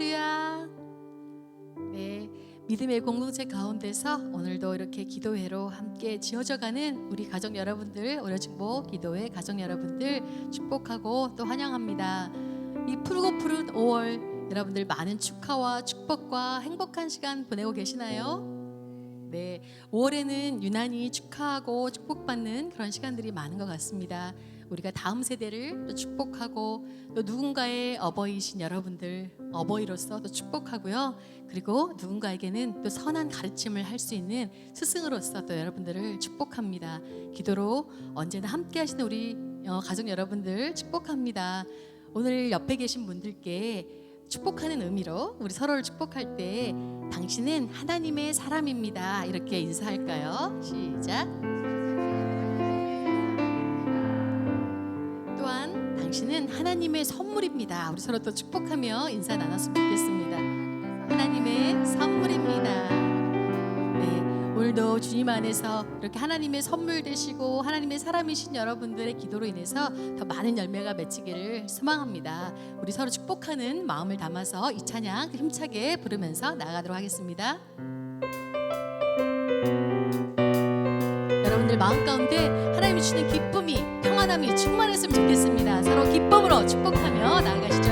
할렐루야. 네, 믿음의 공동체 가운데서 오늘도 이렇게 기도회로 함께 지어져가는 우리 가족 여러분들, 오려중보 기도회 가족 여러분들 축복하고 또 환영합니다. 이 푸르고 푸른 5월 여러분들 많은 축하와 축복과 행복한 시간 보내고 계시나요? 네, 5월에는 유난히 축하하고 축복받는 그런 시간들이 많은 것 같습니다. 우리가 다음 세대를 또 축복하고 또 누군가의 어버이신 여러분들 어버이로서 또 축복하고요. 그리고 누군가에게는 또 선한 가르침을 할 수 있는 스승으로서 또 여러분들을 축복합니다. 기도로 언제나 함께 하시는 우리 가족 여러분들 축복합니다. 오늘 옆에 계신 분들께 축복하는 의미로 우리 서로를 축복할 때 당신은 하나님의 사람입니다. 이렇게 인사할까요? 시작. 또한 당신은 하나님의 선물입니다. 우리 서로 또 축복하며 인사 나눴으면 좋겠습니다. 하나님의 선물입니다. 네, 오늘도 주님 안에서 이렇게 하나님의 선물 되시고 하나님의 사람이신 여러분들의 기도로 인해서 더 많은 열매가 맺히기를 소망합니다. 우리 서로 축복하는 마음을 담아서 이 찬양 힘차게 부르면서 나아가도록 하겠습니다. 여러분들 마음 가운데 하나님이 주시는 기쁨이 평안함이 충만했으면 좋겠습니다. 서로 기쁨으로 축복하며 나아가시죠.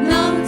넘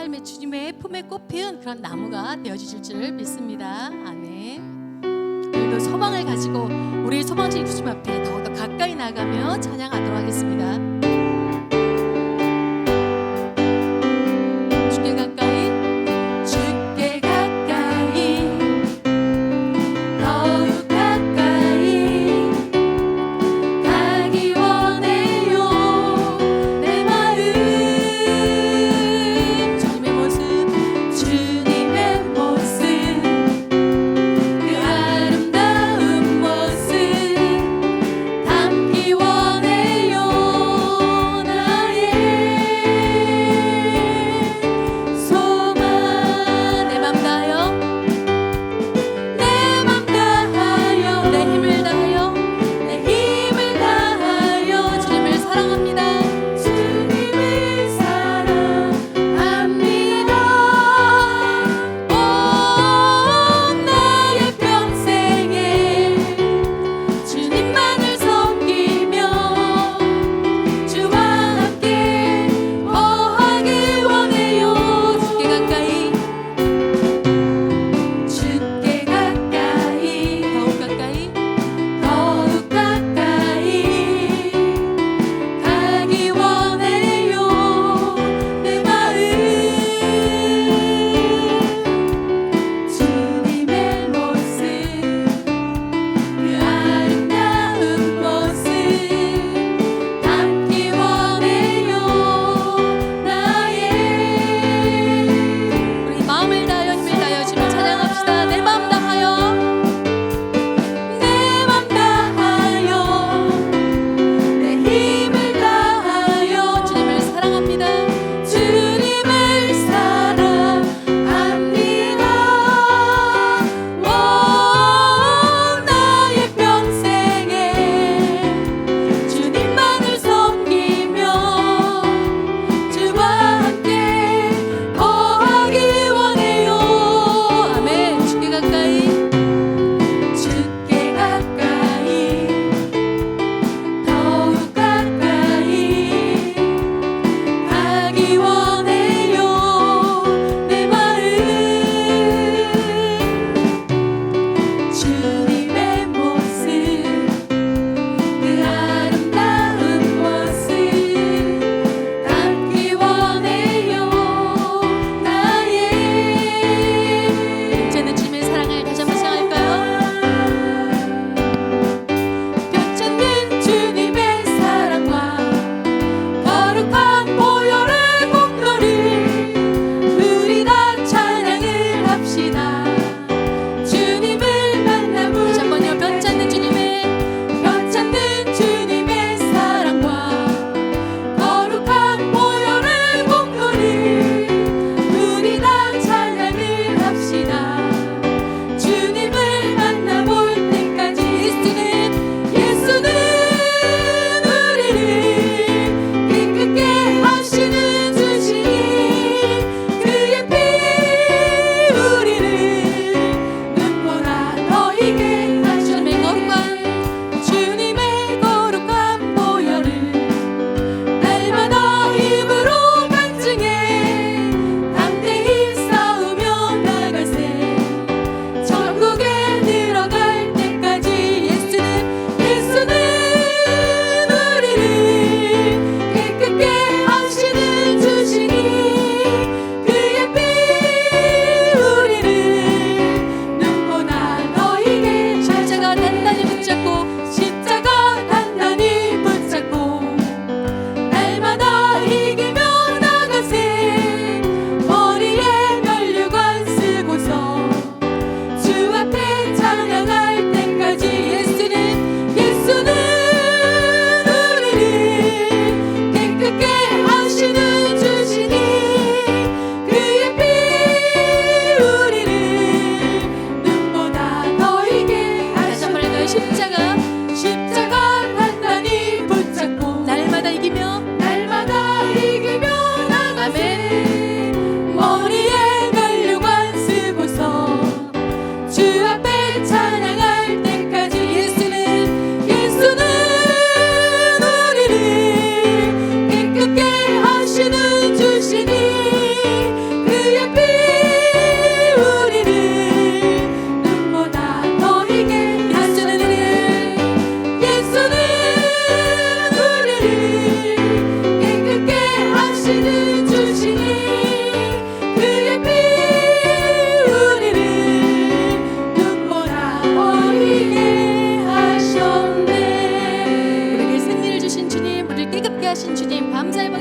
삶의 주님의 품에 꽃피운 그런 나무가 되어주실 줄 믿습니다. 아멘. 오늘도 소망을 가지고 우리 소망쟁이 주님 앞에 더욱더 가까이 나가며 찬양하도록 하겠습니다. 주께 가까이, 주께 가까이, 더욱 가까이 가기 원해요. 내 마음 주님의 모습, 주님의 모습, 그 아름다운 모습 담기 원해요.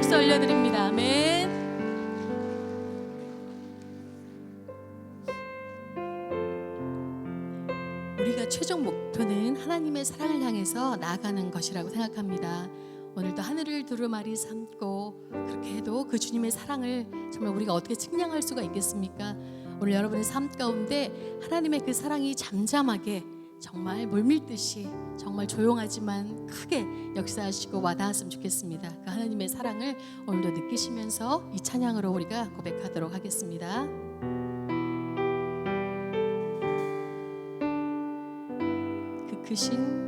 박수 올려드립니다. 아멘. 우리가 최종 목표는 하나님의 사랑을 향해서 나아가는 것이라고 생각합니다. 오늘도 하늘을 두루마리 삼고 그렇게 해도 그 주님의 사랑을 정말 우리가 어떻게 측량할 수가 있겠습니까? 오늘 여러분의 삶 가운데 하나님의 그 사랑이 잠잠하게 정말 물밀듯이 정말 조용하지만 크게 역사하시고 와닿았으면 좋겠습니다. 그 하나님의 사랑을 오늘도 느끼시면서 이 찬양으로 우리가 고백하도록 하겠습니다. 그 크신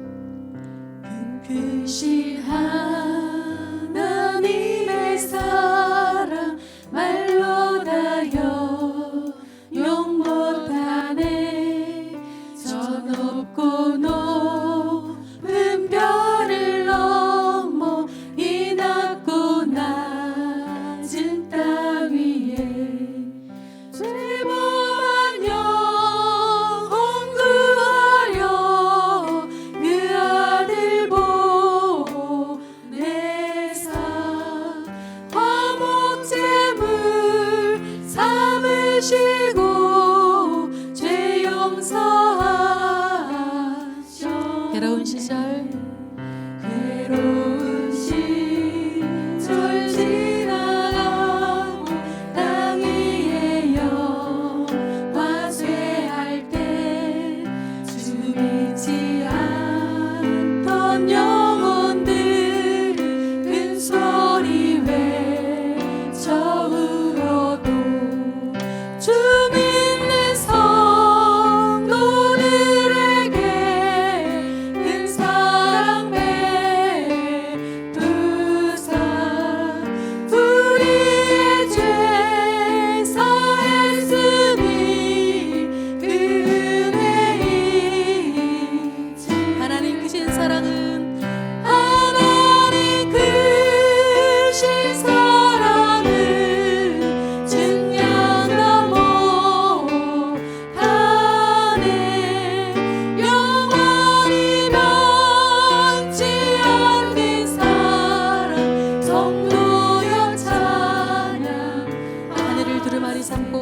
하나님의 사랑 말로 다 용 못하네. 저 높고 높은 별을 넘어 이 낮고 낮은 땅 위에 죄범한 영혼 구하려 그 아들 보내사 화목제물 삼으시고 죄 용서하셔. 괴로운 시절 지나가고 땅 위에 영화 쇠할 때 주 믿지 않던 영혼들 큰 소리 외쳐 울어도 주 믿는 성도들에게 큰 사랑 베푸사 우리의 죄 사했으니 그 은혜 잊지. 하나님 크신 사랑은 증량다 못하네. 영원히 변치 않는 사랑 성도여 찬양. 하늘을 두루마리 삼고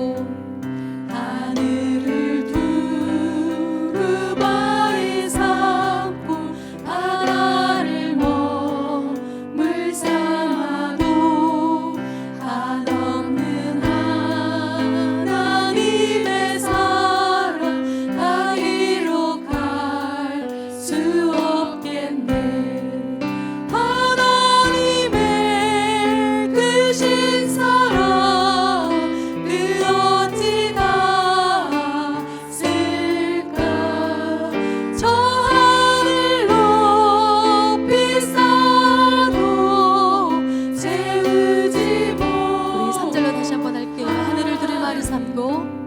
바다를 머물 삼아도 한없는 하나님의 사랑 다 기록할 수 없겠네. 하나님의 크신 사랑 그 어찌 닿았을까. 저 하늘 높이 쌓아도 채우지 못. 우리 3절로 다시 한번 할게요. 하늘을 두루마리 삼고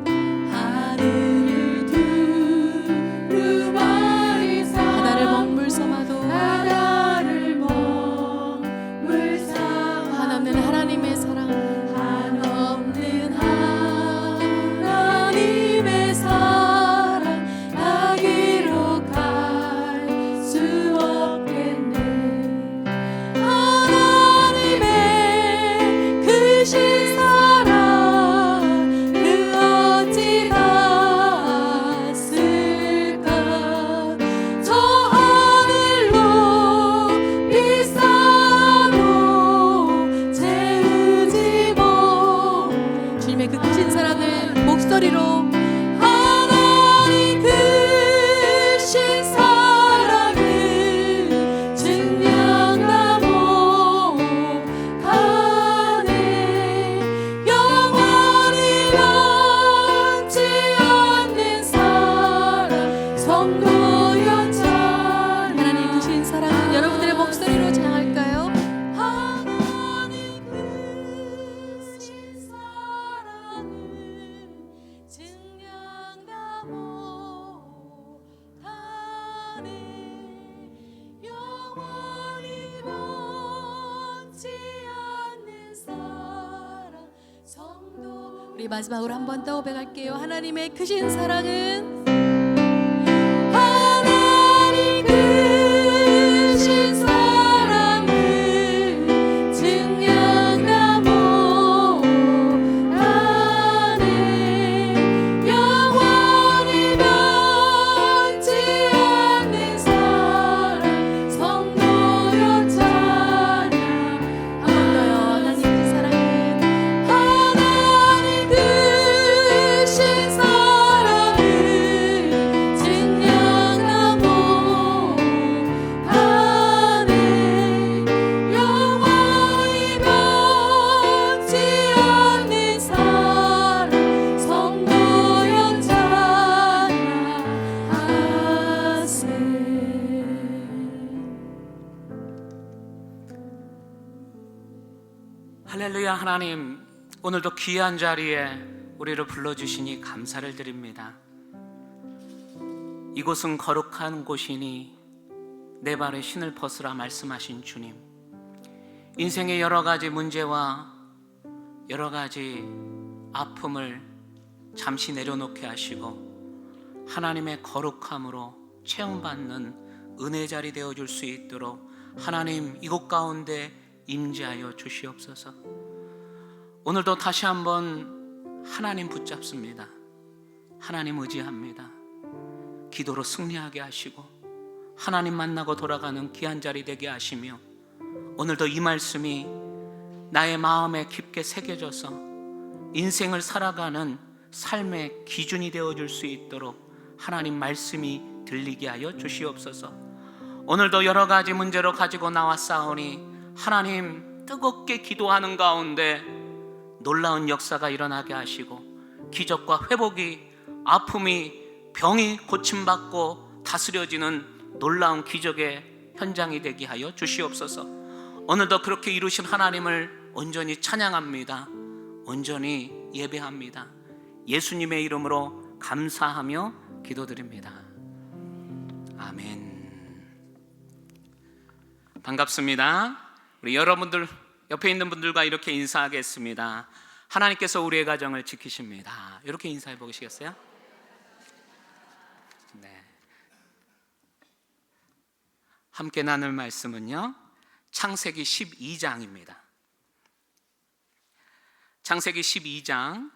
바다를 먹물 삼아도 한없는 하나님의 사랑 다 기록할 수 없겠네. 하나님의 크신 사랑 그 어찌 닿았을까. 저 하늘 높이 쌓아도 채우지 못. 주님의 그 크신 사랑을 목소리로 하나님 크신 사랑을 증량다 못하네. 영원히 변치 않는 사랑 성도여 찬양. 하나님 크신 사랑은 여러분들의 목소리로 찬양할까요? 하나님 크신 사랑을 증량다 못하네. 영원히 변치 않는 사랑 성도. 우리 마지막으로 한 번 더 고백할게요. 하나님의 크신 사랑은 하나님 크신 사랑을 증량 할렐루야. 하나님, 오늘도 귀한 자리에 우리를 불러주시니 감사를 드립니다. 이곳은 거룩한 곳이니 내 발에 신을 벗으라 말씀하신 주님, 인생의 여러 가지 문제와 여러 가지 아픔을 잠시 내려놓게 하시고 하나님의 거룩함으로 체험받는 은혜 자리 되어줄 수 있도록 하나님, 이곳 가운데 임재하여 주시옵소서. 오늘도 다시 한번 하나님 붙잡습니다. 하나님 의지합니다. 기도로 승리하게 하시고 하나님 만나고 돌아가는 귀한 자리 되게 하시며, 오늘도 이 말씀이 나의 마음에 깊게 새겨져서 인생을 살아가는 삶의 기준이 되어줄 수 있도록 하나님 말씀이 들리게 하여 주시옵소서. 오늘도 여러 가지 문제로 가지고 나왔사오니 하나님, 뜨겁게 기도하는 가운데 놀라운 역사가 일어나게 하시고 기적과 회복이, 아픔이, 병이 고침받고 다스려지는 놀라운 기적의 현장이 되게 하여 주시옵소서. 오늘도 그렇게 이루신 하나님을 온전히 찬양합니다. 온전히 예배합니다. 예수님의 이름으로 감사하며 기도드립니다. 아멘. 반갑습니다. 우리 여러분들, 옆에 있는 분들과 이렇게 인사하겠습니다. 하나님께서 우리의 가정을 지키십니다. 이렇게 인사해 보시겠어요? 네. 함께 나눌 말씀은요, 창세기 12장입니다. 창세기 12장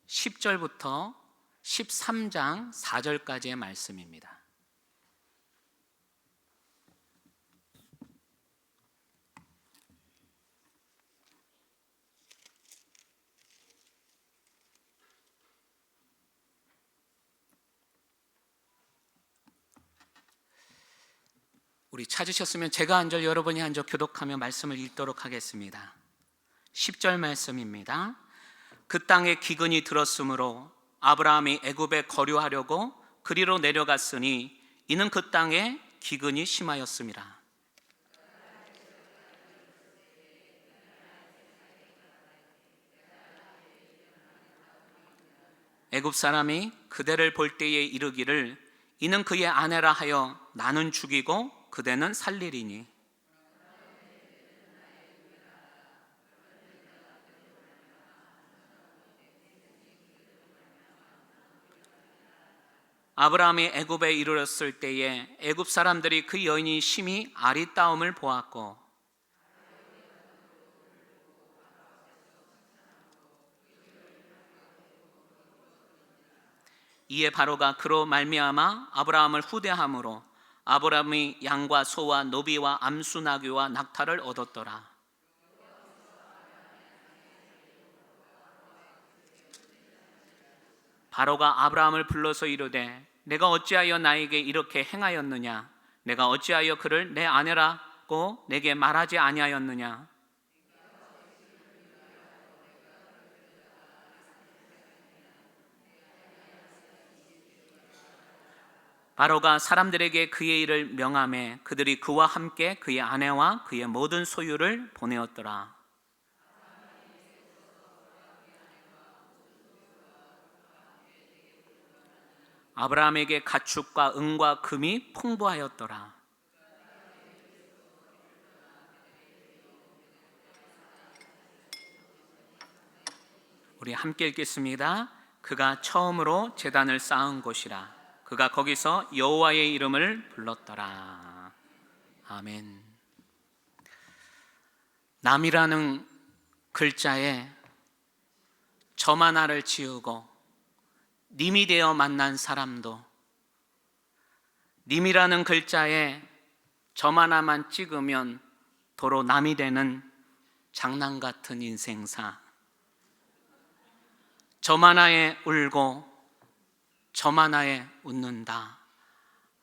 10절부터 13장 4절까지의 말씀입니다. 우리 찾으셨으면 제가 한 절, 여러분이 한 절 교독하며 말씀을 읽도록 하겠습니다. 10절 말씀입니다. 그 땅에 기근이 들었으므로 아브라함이 애굽에 거류하려고 그리로 내려갔으니 이는 그 땅에 기근이 심하였음이라. 애굽 사람이 그대를 볼 때에 이르기를 이는 그의 아내라 하여 나는 죽이고 그대는 살리리니, 아브라함이 애굽에 이르렀을 때에 애굽 사람들이 그 여인이 심히 아리따움을 보았고 이에 바로가 그로 말미암아 아브라함을 후대함으로 아브라함이 양과 소와 노비와 암수 나귀와 낙타를 얻었더라. 바로가 아브라함을 불러서 이르되 내가 어찌하여 나에게 이렇게 행하였느냐? 내가 어찌하여 그를 내 아내라고 내게 말하지 아니하였느냐? 바로가 사람들에게 그의 일을 명하매 그들이 그와 함께 그의 아내와 그의 모든 소유를 보내었더라. 아브라함에게 가축과 은과 금이 풍부하였더라. 우리 함께 읽겠습니다. 그가 처음으로 제단을 쌓은 곳이라. 그가 거기서 여호와의 이름을 불렀더라. 아멘. 남이라는 글자에 점 하나를 지우고 님이 되어 만난 사람도, 님이라는 글자에 점 하나만 찍으면 도로 남이 되는 장난 같은 인생사. 점 하나에 울고 점 하나에 웃는다.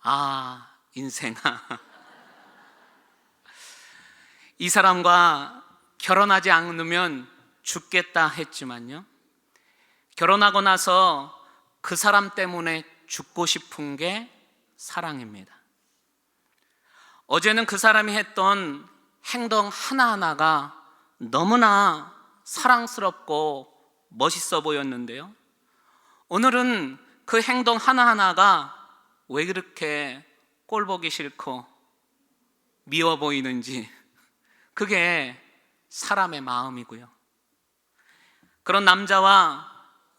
아, 인생아. 이 사람과 결혼하지 않으면 죽겠다 했지만요, 결혼하고 나서 그 사람 때문에 죽고 싶은 게 사랑입니다. 어제는 그 사람이 했던 행동 하나하나가 너무나 사랑스럽고 멋있어 보였는데요. 오늘은 그 행동 하나하나가 왜 그렇게 꼴보기 싫고 미워 보이는지, 그게 사람의 마음이고요. 그런 남자와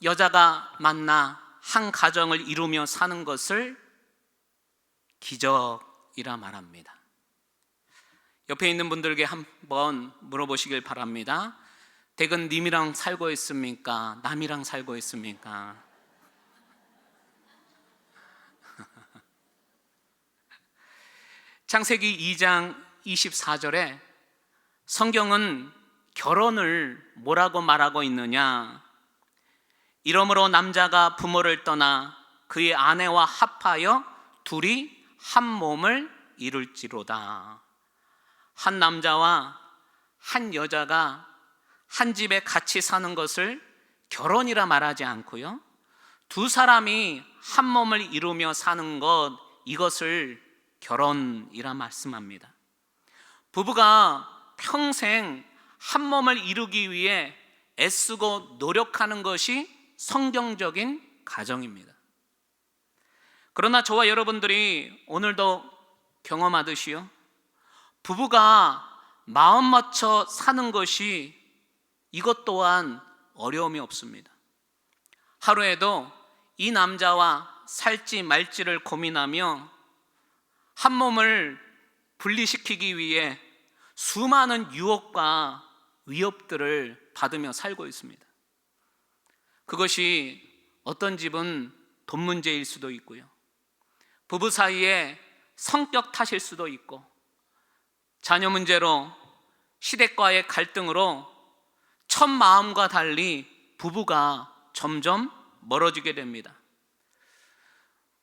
여자가 만나 한 가정을 이루며 사는 것을 기적이라 말합니다. 옆에 있는 분들에게 한번 물어보시길 바랍니다. 댁은 님이랑 살고 있습니까? 남이랑 살고 있습니까? 창세기 2장 24절에 성경은 결혼을 뭐라고 말하고 있느냐? 이러므로 남자가 부모를 떠나 그의 아내와 합하여 둘이 한 몸을 이룰지로다. 한 남자와 한 여자가 한 집에 같이 사는 것을 결혼이라 말하지 않고요, 두 사람이 한 몸을 이루며 사는 것, 이것을 결혼이라 말씀합니다. 부부가 평생 한 몸을 이루기 위해 애쓰고 노력하는 것이 성경적인 가정입니다. 그러나 저와 여러분들이 오늘도 경험하듯이요, 부부가 마음 맞춰 사는 것이 이것 또한 어려움이 없습니다. 하루에도 이 남자와 살지 말지를 고민하며 한 몸을 분리시키기 위해 수많은 유혹과 위협들을 받으며 살고 있습니다. 그것이 어떤 집은 돈 문제일 수도 있고요, 부부 사이에 성격 탓일 수도 있고, 자녀 문제로, 시댁과의 갈등으로 첫 마음과 달리 부부가 점점 멀어지게 됩니다.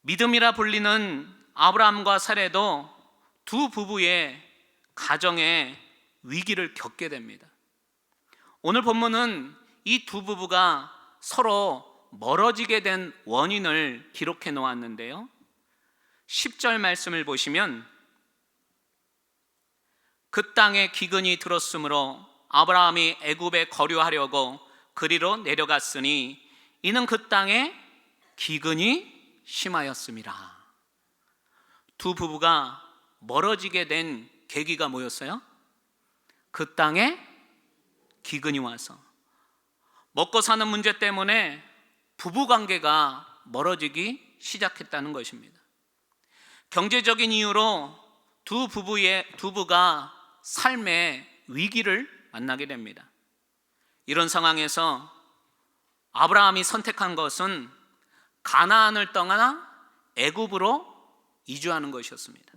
믿음이라 불리는 아브라함과 사레도 두 부부의 가정에 위기를 겪게 됩니다. 오늘 본문은 이 두 부부가 서로 멀어지게 된 원인을 기록해 놓았는데요, 10절 말씀을 보시면 그 땅에 기근이 들었으므로 아브라함이 애굽에 거류하려고 그리로 내려갔으니 이는 그 땅에 기근이 심하였음이라. 두 부부가 멀어지게 된 계기가 뭐였어요? 그 땅에 기근이 와서 먹고 사는 문제 때문에 부부관계가 멀어지기 시작했다는 것입니다. 경제적인 이유로 두 부부가 삶의 위기를 만나게 됩니다. 이런 상황에서 아브라함이 선택한 것은 가나안을 떠나 애굽으로 이주하는 것이었습니다.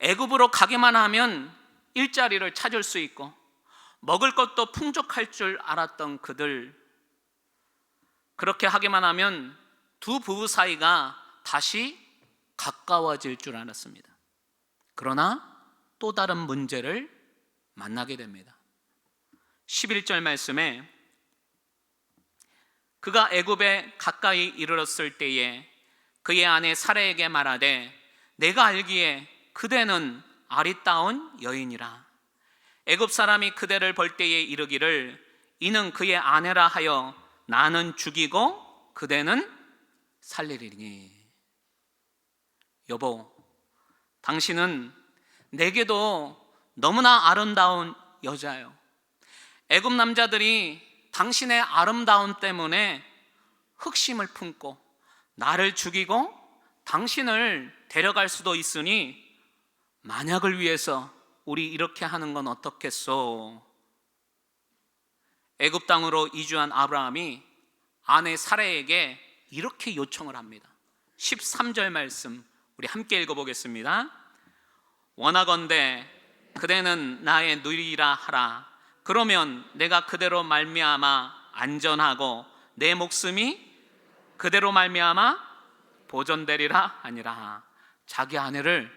애굽으로 가기만 하면 일자리를 찾을 수 있고 먹을 것도 풍족할 줄 알았던 그들, 그렇게 하기만 하면 두 부부 사이가 다시 가까워질 줄 알았습니다. 그러나 또 다른 문제를 만나게 됩니다. 11절 말씀에 그가 애굽에 가까이 이르렀을 때에 그의 아내 사라에게 말하되 내가 알기에 그대는 아리따운 여인이라. 애굽 사람이 그대를 볼 때에 이르기를 이는 그의 아내라 하여 나는 죽이고 그대는 살리리니. 여보, 당신은 내게도 너무나 아름다운 여자요. 애굽 남자들이 당신의 아름다움 때문에 흑심을 품고 나를 죽이고 당신을 데려갈 수도 있으니 만약을 위해서 우리 이렇게 하는 건 어떻겠소? 애굽 땅으로 이주한 아브라함이 아내 사라에게 이렇게 요청을 합니다. 13절 말씀 우리 함께 읽어보겠습니다. 원하건대 그대는 나의 누이라 하라. 그러면 내가 그대로 말미암아 안전하고 내 목숨이 그대로 말미암아 보존되리라 하니라. 자기 아내를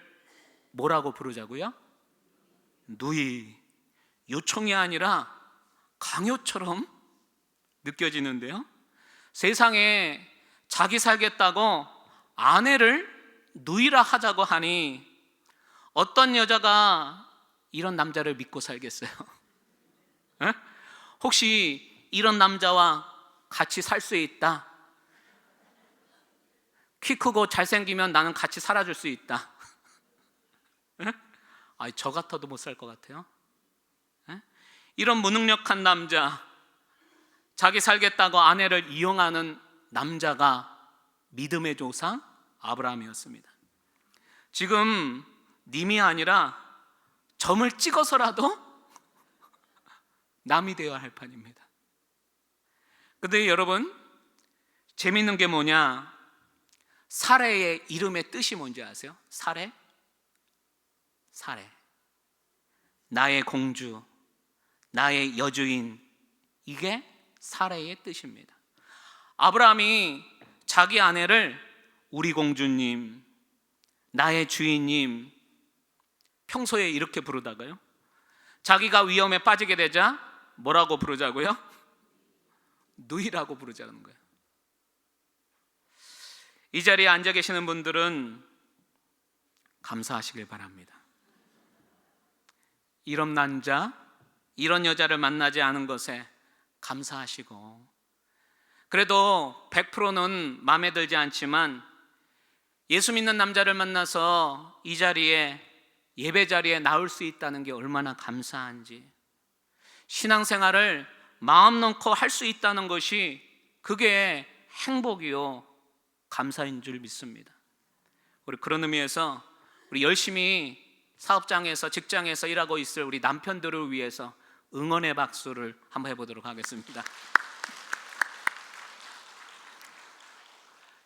뭐라고 부르자고요? 누이. 요청이 아니라 강요처럼 느껴지는데요, 세상에 자기 살겠다고 아내를 누이라 하자고 하니 어떤 여자가 이런 남자를 믿고 살겠어요? 에? 혹시 이런 남자와 같이 살 수 있다? 키 크고 잘생기면 나는 같이 살아줄 수 있다. 에? 아니, 저 같아도 못 살 것 같아요. 에? 이런 무능력한 남자, 자기 살겠다고 아내를 이용하는 남자가 믿음의 조상 아브라함이었습니다. 지금 님이 아니라 점을 찍어서라도 남이 되어야 할 판입니다. 근데 여러분, 재밌는 게 뭐냐? 사레의 이름의 뜻이 뭔지 아세요? 사레? 사레. 나의 공주, 나의 여주인. 이게 사레의 뜻입니다. 아브라함이 자기 아내를 우리 공주님, 나의 주인님, 평소에 이렇게 부르다가요, 자기가 위험에 빠지게 되자 뭐라고 부르자고요? 누이라고 부르자는 거예요. 이 자리에 앉아 계시는 분들은 감사하시길 바랍니다. 이런 남자, 이런 여자를 만나지 않은 것에 감사하시고, 그래도 100%는 마음에 들지 않지만 예수 믿는 남자를 만나서 이 자리에, 예배 자리에 나올 수 있다는 게 얼마나 감사한지, 신앙생활을 마음 놓고 할 수 있다는 것이 그게 행복이요 감사인 줄 믿습니다. 우리 그런 의미에서 우리 열심히 사업장에서, 직장에서 일하고 있을 우리 남편들을 위해서 응원의 박수를 한번 해보도록 하겠습니다.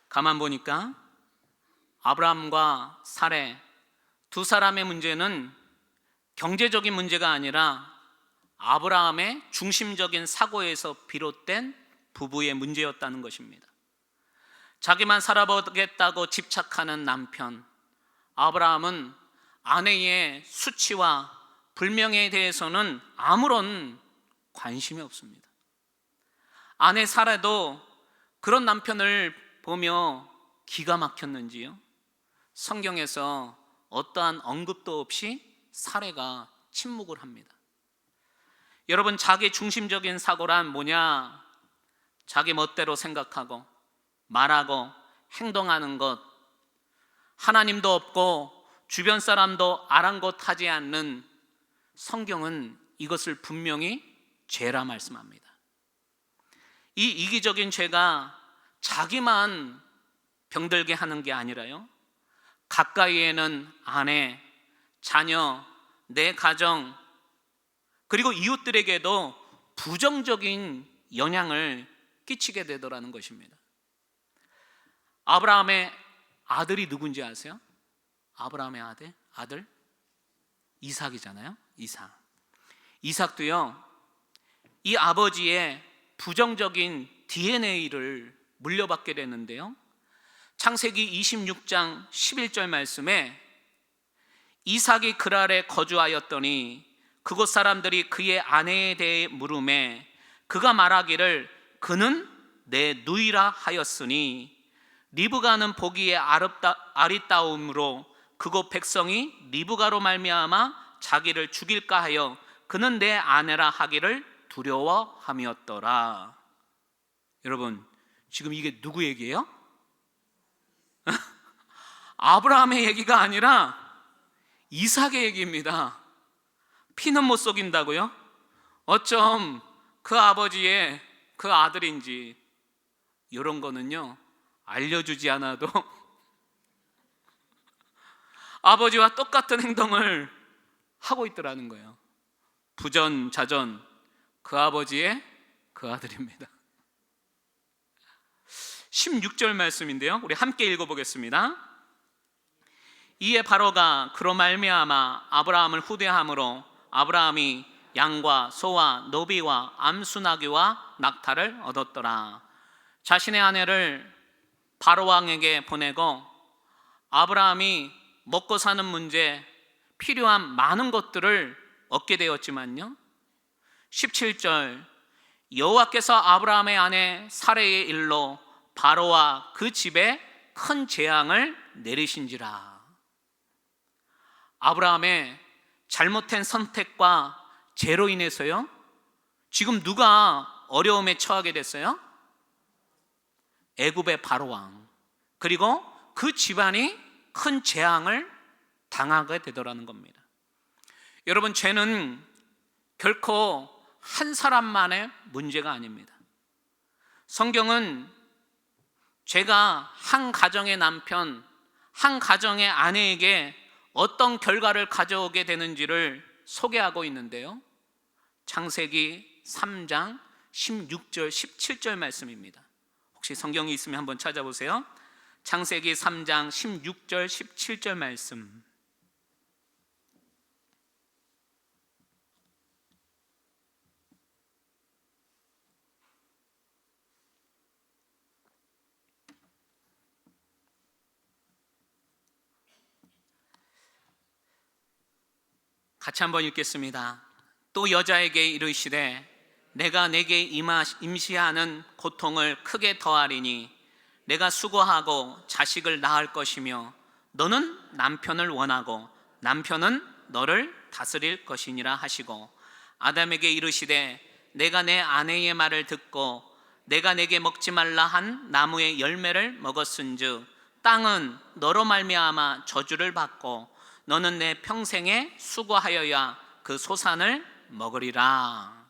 가만 보니까 아브라함과 사레 두 사람의 문제는 경제적인 문제가 아니라 아브라함의 중심적인 사고에서 비롯된 부부의 문제였다는 것입니다. 자기만 살아보겠다고 집착하는 남편, 아브라함은 아내의 수치와 불명예에 대해서는 아무런 관심이 없습니다. 아내 사라도 그런 남편을 보며 기가 막혔는지요, 성경에서 어떠한 언급도 없이 사례가 침묵을 합니다. 여러분, 자기 중심적인 사고란 뭐냐? 자기 멋대로 생각하고 말하고 행동하는 것, 하나님도 없고 주변 사람도 아랑곳하지 않는, 성경은 이것을 분명히 죄라 말씀합니다. 이 이기적인 죄가 자기만 병들게 하는 게 아니라요, 가까이에는 아내, 자녀, 내 가정, 그리고 이웃들에게도 부정적인 영향을 끼치게 되더라는 것입니다. 아브라함의 아들이 누군지 아세요? 아브라함의 아들 이삭이잖아요. 이삭도요, 이 아버지의 부정적인 DNA를 물려받게 되는데요, 창세기 26장 11절 말씀에 이삭이 그랄에 거주하였더니 그곳 사람들이 그의 아내에 대해 물으매 그가 말하기를 그는 내 누이라 하였으니 리브가는 보기에 아리따움으로 그곳 백성이 리브가로 말미암아 자기를 죽일까 하여 그는 내 아내라 하기를 두려워함이었더라. 여러분, 지금 이게 누구 얘기예요? 아브라함의 얘기가 아니라 이삭의 얘기입니다. 피는 못 속인다고요? 어쩜 그 아버지의 그 아들인지 이런 거는요, 알려주지 않아도 아버지와 똑같은 행동을 하고 있더라는 거예요. 부전자전, 그 아버지의 그 아들입니다. 16절 말씀인데요, 우리 함께 읽어보겠습니다. 이에 바로가 그로 말미암아 아브라함을 후대함으로 아브라함이 양과 소와 노비와 암수나귀와 낙타를 얻었더라. 자신의 아내를 바로 왕에게 보내고 아브라함이 먹고 사는 문제, 필요한 많은 것들을 얻게 되었지만요, 17절 여호와께서 아브라함의 아내 사레의 일로 바로와 그 집에 큰 재앙을 내리신지라. 아브라함의 잘못된 선택과 죄로 인해서요, 지금 누가 어려움에 처하게 됐어요? 애굽의 바로왕, 그리고 그 집안이 큰 재앙을 당하게 되더라는 겁니다. 여러분, 죄는 결코 한 사람만의 문제가 아닙니다. 성경은 죄가 한 가정의 남편, 한 가정의 아내에게 어떤 결과를 가져오게 되는지를 소개하고 있는데요, 창세기 3장 16절 17절 말씀입니다. 혹시 성경이 있으면 한번 찾아보세요. 창세기 3장 16절 17절 말씀. 같이 한번 읽겠습니다. 또 여자에게 이르시되 내가 내게 임시하는 고통을 크게 더하리니 내가 수고하고 자식을 낳을 것이며 너는 남편을 원하고 남편은 너를 다스릴 것이니라 하시고, 아담에게 이르시되 내가 내 아내의 말을 듣고 내가 내게 먹지 말라 한 나무의 열매를 먹었은즉 땅은 너로 말미암아 저주를 받고 너는 내 평생에 수고하여야 그 소산을 먹으리라.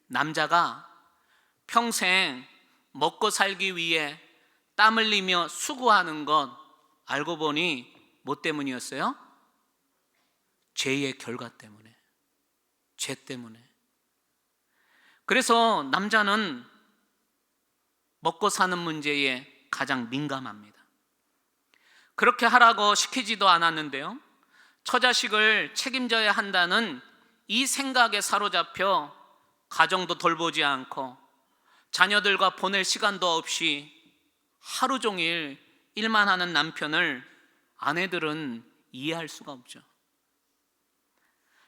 남자가 평생 먹고 살기 위해 땀 흘리며 수고하는 것, 알고 보니 뭐 때문이었어요? 죄의 결과 때문에, 죄 때문에. 그래서 남자는 먹고 사는 문제에 가장 민감합니다. 그렇게 하라고 시키지도 않았는데요, 처자식을 책임져야 한다는 이 생각에 사로잡혀 가정도 돌보지 않고 자녀들과 보낼 시간도 없이 하루 종일 일만 하는 남편을 아내들은 이해할 수가 없죠.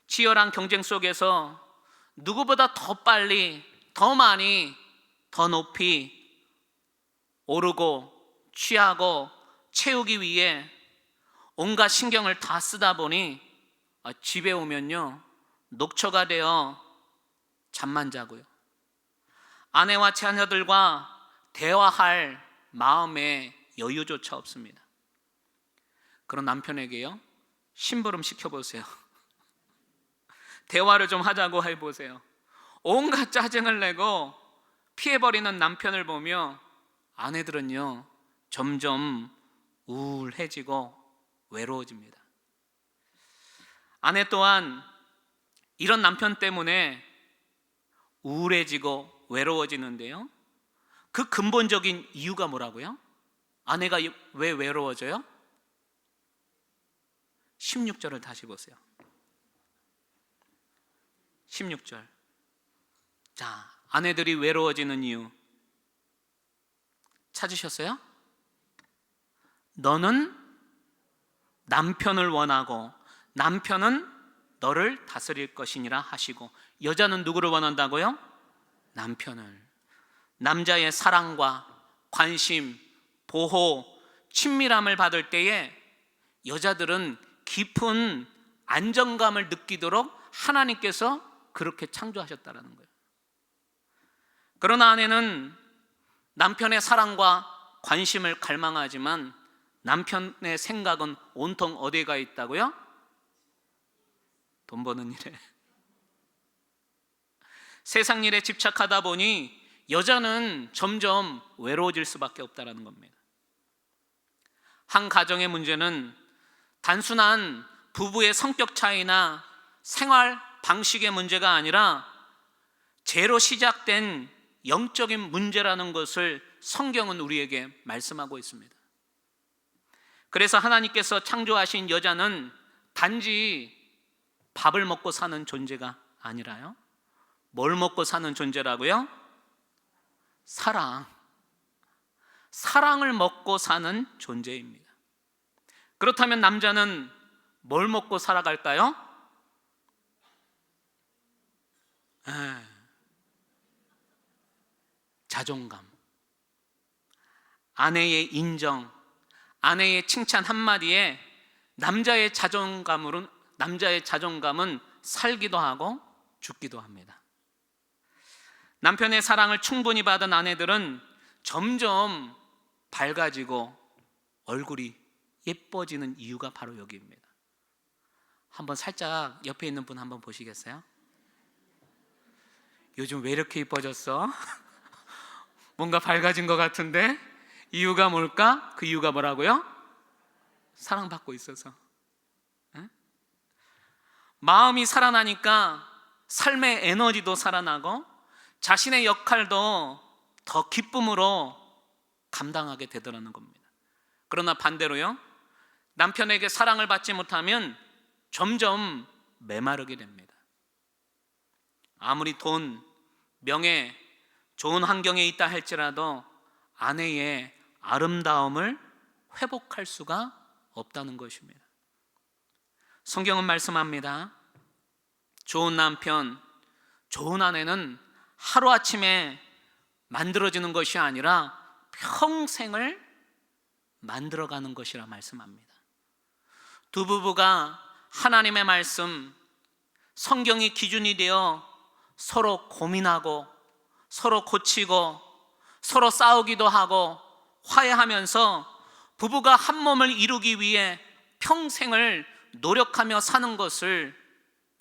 치열한 경쟁 속에서 누구보다 더 빨리, 더 많이, 더 높이 오르고 취하고 채우기 위해 온갖 신경을 다 쓰다 보니 집에 오면요, 녹초가 되어 잠만 자고요, 아내와 자녀들과 대화할 마음의 여유조차 없습니다. 그런 남편에게요, 심부름 시켜보세요. 대화를 좀 하자고 해보세요. 온갖 짜증을 내고 피해버리는 남편을 보며 아내들은요, 점점 우울해지고 외로워집니다. 아내 또한 이런 남편 때문에 우울해지고 외로워지는데요, 그 근본적인 이유가 뭐라고요? 아내가 왜 외로워져요? 16절을 다시 보세요. 16절. 자, 아내들이 외로워지는 이유 찾으셨어요? 너는 남편을 원하고 남편은 너를 다스릴 것이니라 하시고, 여자는 누구를 원한다고요? 남편을. 남자의 사랑과 관심, 보호, 친밀함을 받을 때에 여자들은 깊은 안정감을 느끼도록 하나님께서 그렇게 창조하셨다는 거예요. 그러나 아내는 남편의 사랑과 관심을 갈망하지만 남편의 생각은 온통 어디에 가 있다고요? 돈 버는 일에. 세상 일에 집착하다 보니 여자는 점점 외로워질 수밖에 없다는 겁니다. 한 가정의 문제는 단순한 부부의 성격 차이나 생활 방식의 문제가 아니라 죄로 시작된 영적인 문제라는 것을 성경은 우리에게 말씀하고 있습니다. 그래서 하나님께서 창조하신 여자는 단지 밥을 먹고 사는 존재가 아니라요, 뭘 먹고 사는 존재라고요? 사랑을 먹고 사는 존재입니다. 그렇다면 남자는 뭘 먹고 살아갈까요? 자존감, 아내의 인정, 아내의 칭찬 한마디에 남자의 자존감은 살기도 하고 죽기도 합니다. 남편의 사랑을 충분히 받은 아내들은 점점 밝아지고 얼굴이 예뻐지는 이유가 바로 여기입니다. 한번 살짝 옆에 있는 분 한번 보시겠어요? 요즘 왜 이렇게 예뻐졌어? 뭔가 밝아진 것 같은데 이유가 뭘까? 그 이유가 뭐라고요? 사랑받고 있어서. 에? 마음이 살아나니까 삶의 에너지도 살아나고 자신의 역할도 더 기쁨으로 감당하게 되더라는 겁니다. 그러나 반대로요, 남편에게 사랑을 받지 못하면 점점 메마르게 됩니다. 아무리 돈, 명예, 좋은 환경에 있다 할지라도 아내의 아름다움을 회복할 수가 없다는 것입니다. 성경은 말씀합니다. 좋은 남편, 좋은 아내는 하루아침에 만들어지는 것이 아니라 평생을 만들어가는 것이라 말씀합니다. 두 부부가 하나님의 말씀, 성경이 기준이 되어 서로 고민하고 서로 고치고 서로 싸우기도 하고 화해하면서 부부가 한 몸을 이루기 위해 평생을 노력하며 사는 것을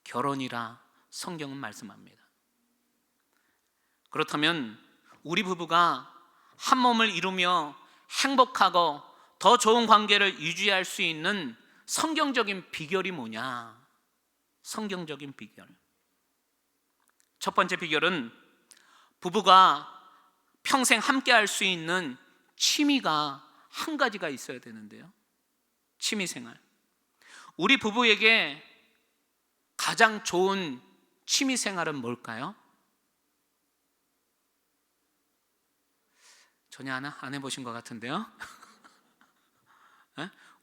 결혼이라 성경은 말씀합니다. 그렇다면 우리 부부가 한 몸을 이루며 행복하고 더 좋은 관계를 유지할 수 있는 성경적인 비결이 뭐냐? 성경적인 비결. 첫 번째 비결은 부부가 평생 함께 할 수 있는 취미가 한 가지가 있어야 되는데요. 취미 생활. 우리 부부에게 가장 좋은 취미 생활은 뭘까요? 전혀 안 해보신 것 같은데요.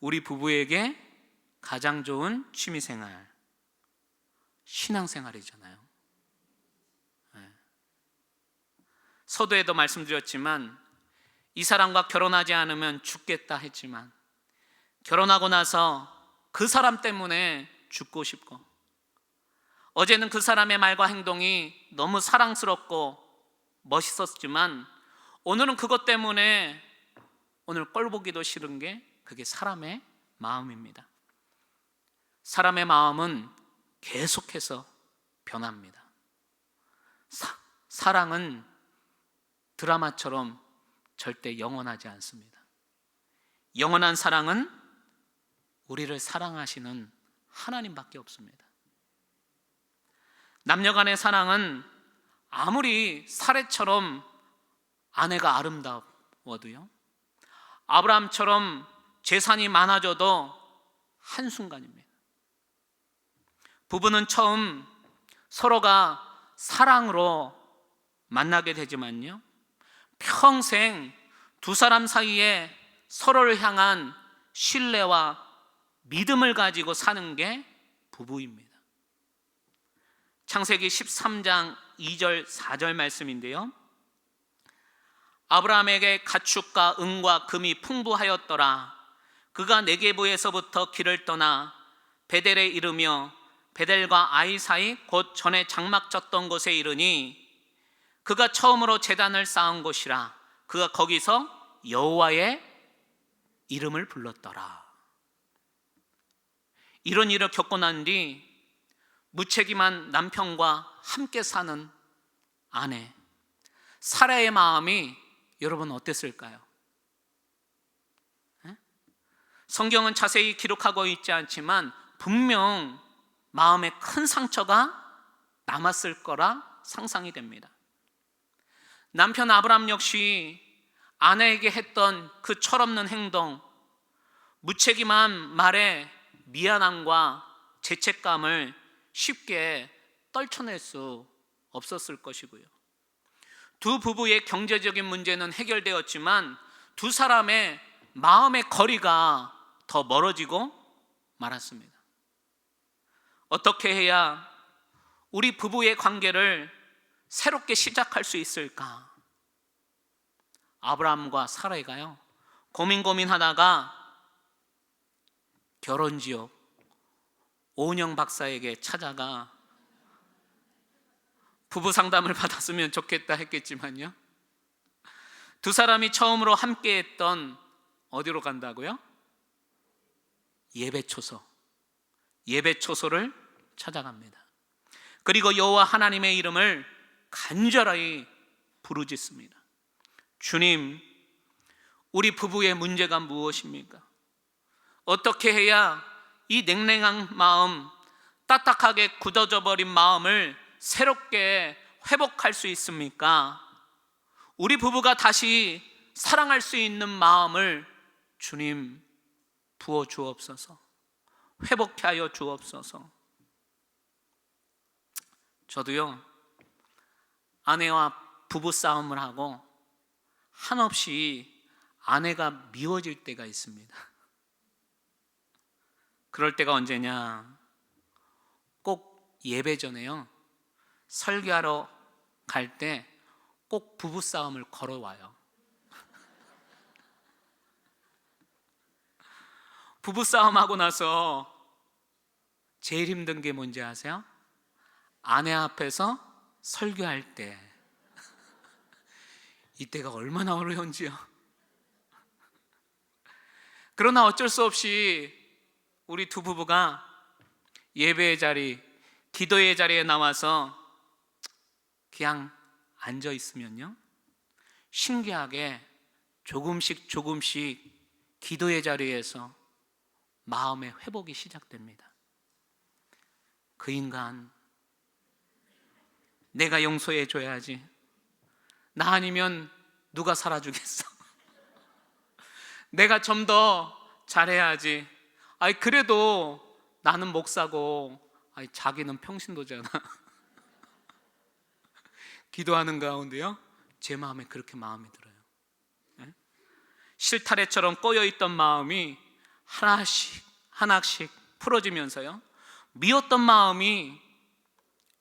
우리 부부에게 가장 좋은 취미 생활, 신앙 생활이잖아요. 서두에도 말씀드렸지만 이 사람과 결혼하지 않으면 죽겠다 했지만 결혼하고 나서 그 사람 때문에 죽고 싶고, 어제는 그 사람의 말과 행동이 너무 사랑스럽고 멋있었지만 오늘은 그것 때문에 오늘 꼴 보기도 싫은 게 그게 사람의 마음입니다. 사람의 마음은 계속해서 변합니다. 사랑은 드라마처럼 절대 영원하지 않습니다. 영원한 사랑은 우리를 사랑하시는 하나님밖에 없습니다. 남녀 간의 사랑은 아무리 사례처럼 아내가 아름다워도요, 아브라함처럼 재산이 많아져도 한순간입니다. 부부는 처음 서로가 사랑으로 만나게 되지만요, 평생 두 사람 사이에 서로를 향한 신뢰와 믿음을 가지고 사는 게 부부입니다. 창세기 13장 2절 4절 말씀인데요, 아브라함에게 가축과 은과 금이 풍부하였더라. 그가 네게부에서부터 길을 떠나 베델에 이르며 베델과 아이 사이 곧 전에 장막 쳤던 곳에 이르니 그가 처음으로 제단을 쌓은 곳이라. 그가 거기서 여호와의 이름을 불렀더라. 이런 일을 겪고 난 뒤 무책임한 남편과 함께 사는 아내 사라의 마음이 여러분 어땠을까요? 성경은 자세히 기록하고 있지 않지만 분명 마음에 큰 상처가 남았을 거라 상상이 됩니다. 남편 아브람 역시 아내에게 했던 그 철없는 행동, 무책임한 말에 미안함과 죄책감을 쉽게 떨쳐낼 수 없었을 것이고요. 두 부부의 경제적인 문제는 해결되었지만 두 사람의 마음의 거리가 더 멀어지고 말았습니다. 어떻게 해야 우리 부부의 관계를 새롭게 시작할 수 있을까? 아브라함과 사라이가요, 고민하다가 결혼지옥 오은영 박사에게 찾아가 부부 상담을 받았으면 좋겠다 했겠지만요, 두 사람이 처음으로 함께 했던, 어디로 간다고요? 예배초소를 찾아갑니다. 그리고 여호와 하나님의 이름을 간절히 부르짖습니다. 주님, 우리 부부의 문제가 무엇입니까? 어떻게 해야 이 냉랭한 마음, 딱딱하게 굳어져 버린 마음을 새롭게 회복할 수 있습니까? 우리 부부가 다시 사랑할 수 있는 마음을 주님 부어 주옵소서. 회복케 하여 주옵소서. 저도요, 아내와 부부 싸움을 하고 한없이 아내가 미워질 때가 있습니다. 그럴 때가 언제냐? 꼭 예배 전에요, 설교하러 갈 때 꼭 부부 싸움을 걸어와요. 부부 싸움하고 나서 제일 힘든 게 뭔지 아세요? 아내 앞에서 설교할 때, 이때가 얼마나 어려운지요. 그러나 어쩔 수 없이 우리 두 부부가 예배의 자리, 기도의 자리에 나와서 그냥 앉아 있으면요, 신기하게 조금씩 기도의 자리에서 마음의 회복이 시작됩니다. 그 인간 내가 용서해 줘야지. 나 아니면 누가 살아주겠어. 내가 좀 더 잘해야지. 그래도 나는 목사고 자기는 평신도잖아. 기도하는 가운데요, 제 마음에 그렇게 마음이 들어요. 실타래처럼 꼬여있던 마음이 하나씩 풀어지면서요, 미웠던 마음이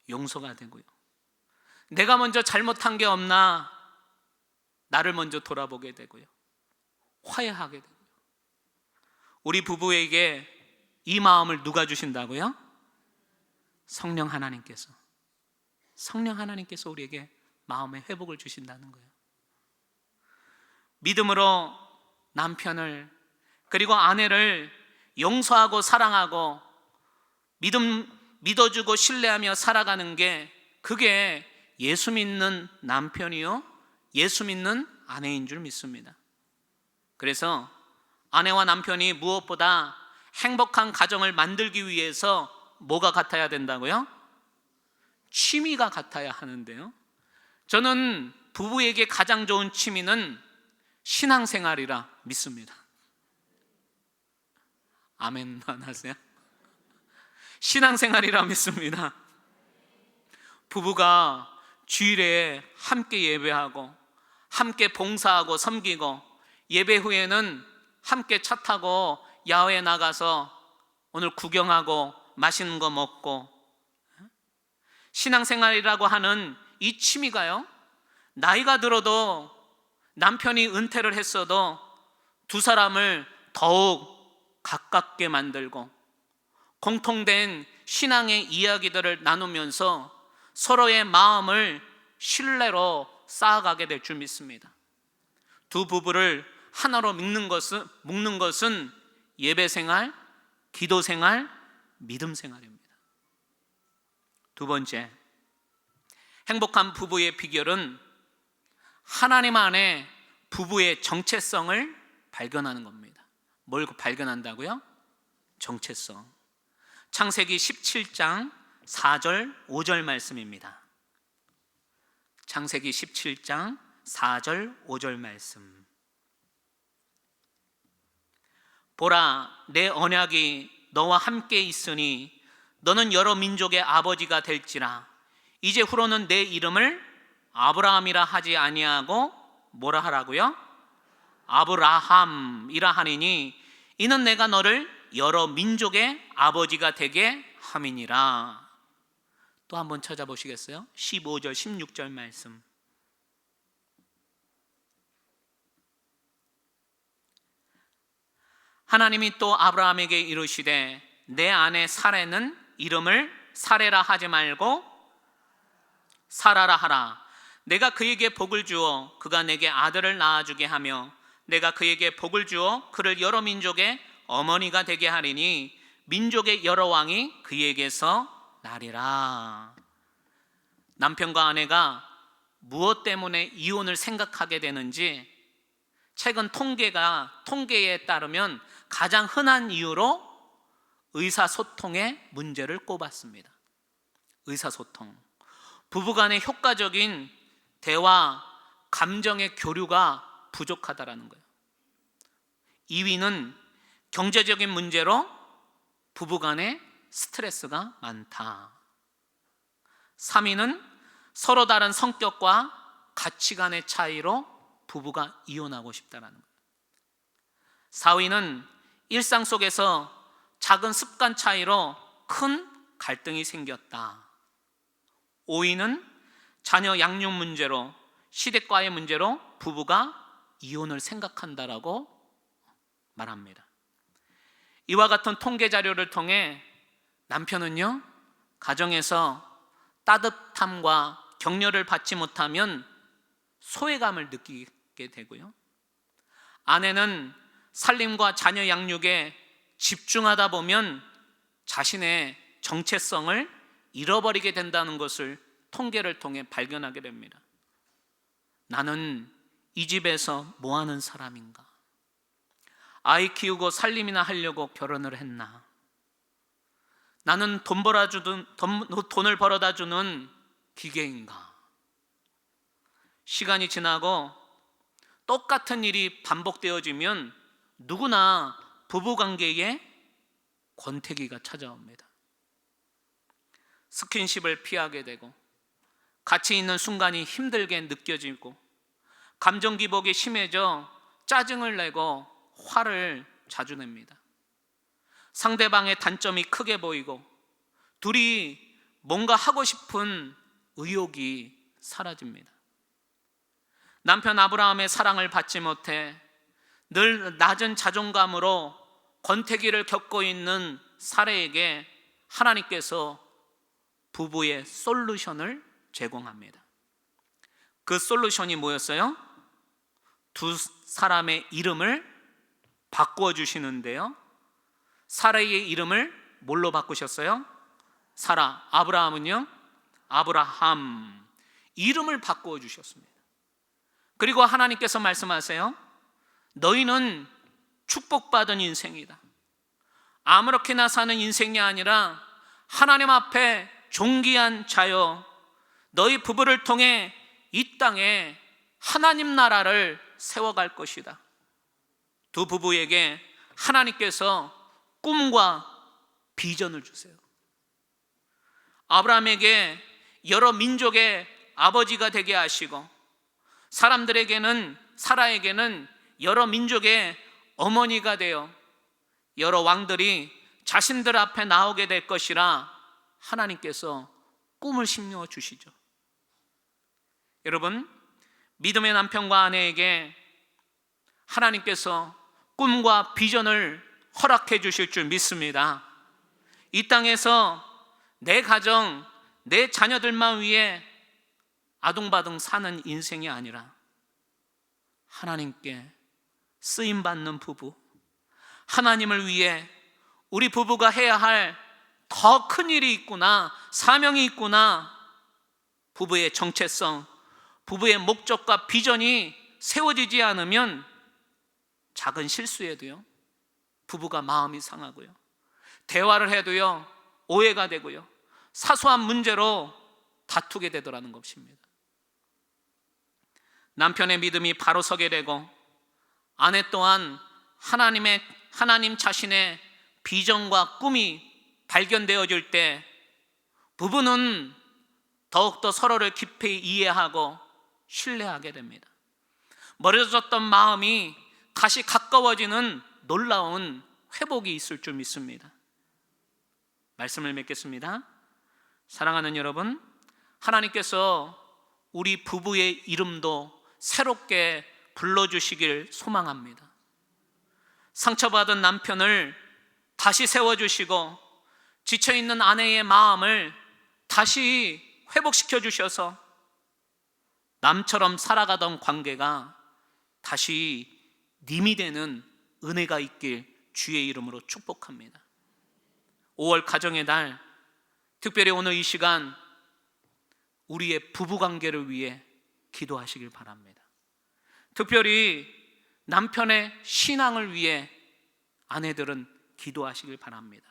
용서가 되고요, 내가 먼저 잘못한 게 없나 나를 먼저 돌아보게 되고요, 화해하게 되고요. 우리 부부에게 이 마음을 누가 주신다고요? 성령 하나님께서 우리에게 마음의 회복을 주신다는 거예요. 믿음으로 남편을, 그리고 아내를 용서하고 사랑하고 믿어주고 신뢰하며 살아가는 게, 그게 예수 믿는 남편이요, 예수 믿는 아내인 줄 믿습니다. 그래서 아내와 남편이 무엇보다 행복한 가정을 만들기 위해서 뭐가 같아야 된다고요? 취미가 같아야 하는데요, 저는 부부에게 가장 좋은 취미는 신앙생활이라 믿습니다. 아멘만 하세요. 신앙생활이라 믿습니다. 부부가 주일에 함께 예배하고 함께 봉사하고 섬기고, 예배 후에는 함께 차 타고 야외에 나가서 오늘 구경하고 맛있는 거 먹고, 신앙생활이라고 하는 이 취미가요, 나이가 들어도 남편이 은퇴를 했어도 두 사람을 더욱 가깝게 만들고, 공통된 신앙의 이야기들을 나누면서 서로의 마음을 신뢰로 쌓아가게 될 줄 믿습니다. 두 부부를 하나로 묶는 것은 예배생활, 기도생활, 믿음생활입니다. 두 번째, 행복한 부부의 비결은 하나님 안에 부부의 정체성을 발견하는 겁니다. 뭘 발견한다고요? 정체성. 창세기 17장 4절 5절 말씀입니다. 창세기 17장 4절 5절 말씀. 보라, 내 언약이 너와 함께 있으니 너는 여러 민족의 아버지가 될지라. 이제 후로는 내 이름을 아브라함이라 하지 아니하고 뭐라 하라고요? 아브라함이라 하니니 이는 내가 너를 여러 민족의 아버지가 되게 함이니라. 또 한번 찾아보시겠어요? 15절 16절 말씀. 하나님이 또 아브라함에게 이르시되 내 아내 사레는 이름을 사레라 하지 말고 사라라 하라. 내가 그에게 복을 주어 그가 내게 아들을 낳아주게 하며 내가 그에게 복을 주어 그를 여러 민족의 어머니가 되게 하리니 민족의 여러 왕이 그에게서 나리라. 남편과 아내가 무엇 때문에 이혼을 생각하게 되는지 최근 통계에 따르면 가장 흔한 이유로 의사소통의 문제를 꼽았습니다. 의사소통. 부부간의 효과적인 대화, 감정의 교류가 부족하다라는 거예요. 2위는 경제적인 문제로 부부간의 스트레스가 많다. 3위는 서로 다른 성격과 가치관의 차이로 부부가 이혼하고 싶다라는 거예요. 4위는 일상 속에서 작은 습관 차이로 큰 갈등이 생겼다. 5위는 자녀 양육 문제로, 시댁과의 문제로 부부가 이혼을 생각한다라고 말합니다. 이와 같은 통계 자료를 통해 남편은요, 가정에서 따뜻함과 격려를 받지 못하면 소외감을 느끼게 되고요, 아내는 살림과 자녀 양육에 집중하다 보면 자신의 정체성을 잃어버리게 된다는 것을 통계를 통해 발견하게 됩니다. 나는 이 집에서 뭐 하는 사람인가? 아이 키우고 살림이나 하려고 결혼을 했나? 나는 돈을 벌어다 주는 기계인가? 시간이 지나고 똑같은 일이 반복되어지면 누구나 부부관계에 권태기가 찾아옵니다. 스킨십을 피하게 되고 같이 있는 순간이 힘들게 느껴지고 감정 기복이 심해져 짜증을 내고 화를 자주 냅니다. 상대방의 단점이 크게 보이고 둘이 뭔가 하고 싶은 의욕이 사라집니다. 남편 아브라함의 사랑을 받지 못해 늘 낮은 자존감으로 권태기를 겪고 있는 사레에게 하나님께서 부부의 솔루션을 제공합니다. 그 솔루션이 뭐였어요? 두 사람의 이름을 바꾸어 주시는데요, 사라의 이름을 뭘로 바꾸셨어요? 사라. 아브라함은요? 아브라함. 이름을 바꾸어 주셨습니다. 그리고 하나님께서 말씀하세요. 너희는 축복받은 인생이다. 아무렇게나 사는 인생이 아니라 하나님 앞에 존귀한 자여, 너희 부부를 통해 이 땅에 하나님 나라를 세워갈 것이다. 두 부부에게 하나님께서 꿈과 비전을 주세요. 아브라함에게 여러 민족의 아버지가 되게 하시고 사라에게는 여러 민족의 어머니가 되어 여러 왕들이 자신들 앞에 나오게 될 것이라 하나님께서 꿈을 심겨 주시죠. 여러분, 믿음의 남편과 아내에게 하나님께서 꿈과 비전을 허락해 주실 줄 믿습니다. 이 땅에서 내 가정, 내 자녀들만 위해 아둥바둥 사는 인생이 아니라 하나님께 쓰임받는 부부, 하나님을 위해 우리 부부가 해야 할 더 큰 일이 있구나, 사명이 있구나, 부부의 정체성, 부부의 목적과 비전이 세워지지 않으면 작은 실수에도요, 부부가 마음이 상하고요, 대화를 해도요, 오해가 되고요, 사소한 문제로 다투게 되더라는 것입니다. 남편의 믿음이 바로 서게 되고 아내 또한 하나님 자신의 비전과 꿈이 발견되어질 때 부부는 더욱더 서로를 깊이 이해하고 신뢰하게 됩니다. 멀어졌던 마음이 다시 가까워지는 놀라운 회복이 있을 줄 믿습니다. 말씀을 맺겠습니다. 사랑하는 여러분, 하나님께서 우리 부부의 이름도 새롭게 불러주시길 소망합니다. 상처받은 남편을 다시 세워주시고 지쳐있는 아내의 마음을 다시 회복시켜 주셔서 남처럼 살아가던 관계가 다시 님이 되는 은혜가 있길 주의 이름으로 축복합니다. 5월 가정의 달, 특별히 오늘 이 시간 우리의 부부관계를 위해 기도하시길 바랍니다. 특별히 남편의 신앙을 위해 아내들은 기도하시길 바랍니다.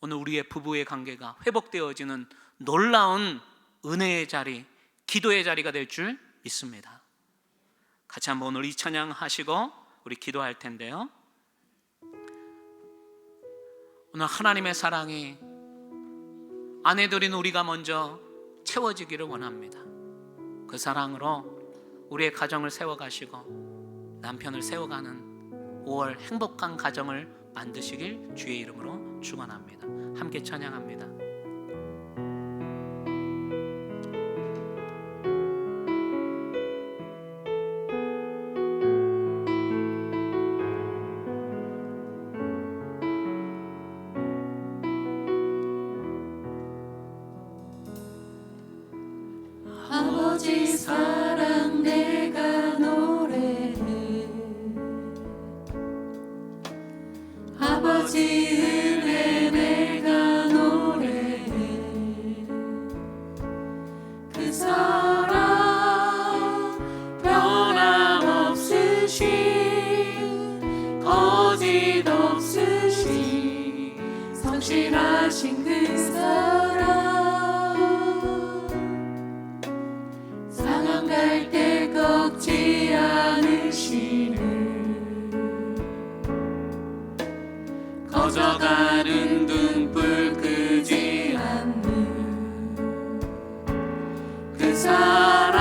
오늘 우리의 부부의 관계가 회복되어지는 놀라운 은혜의 자리, 기도의 자리가 될 줄 믿습니다. 같이 한번 오늘 이 찬양 하시고 우리 기도할 텐데요. 오늘 하나님의 사랑이 아내들인 우리가 먼저 채워지기를 원합니다. 그 사랑으로 우리의 가정을 세워가시고 남편을 세워가는 5월 행복한 가정을 만드시길 주의 이름으로 축원합니다. 함께 찬양합니다. 아버지 사랑 내가 노래해, 아버지 은혜 내가 노래해. 그 사랑 변함없으신 거짓 없으신 성실하신 그 사랑, 상한 갈 때 꺾지 않으시는, 꺼져가는 등불 끄지 않는 그 사랑,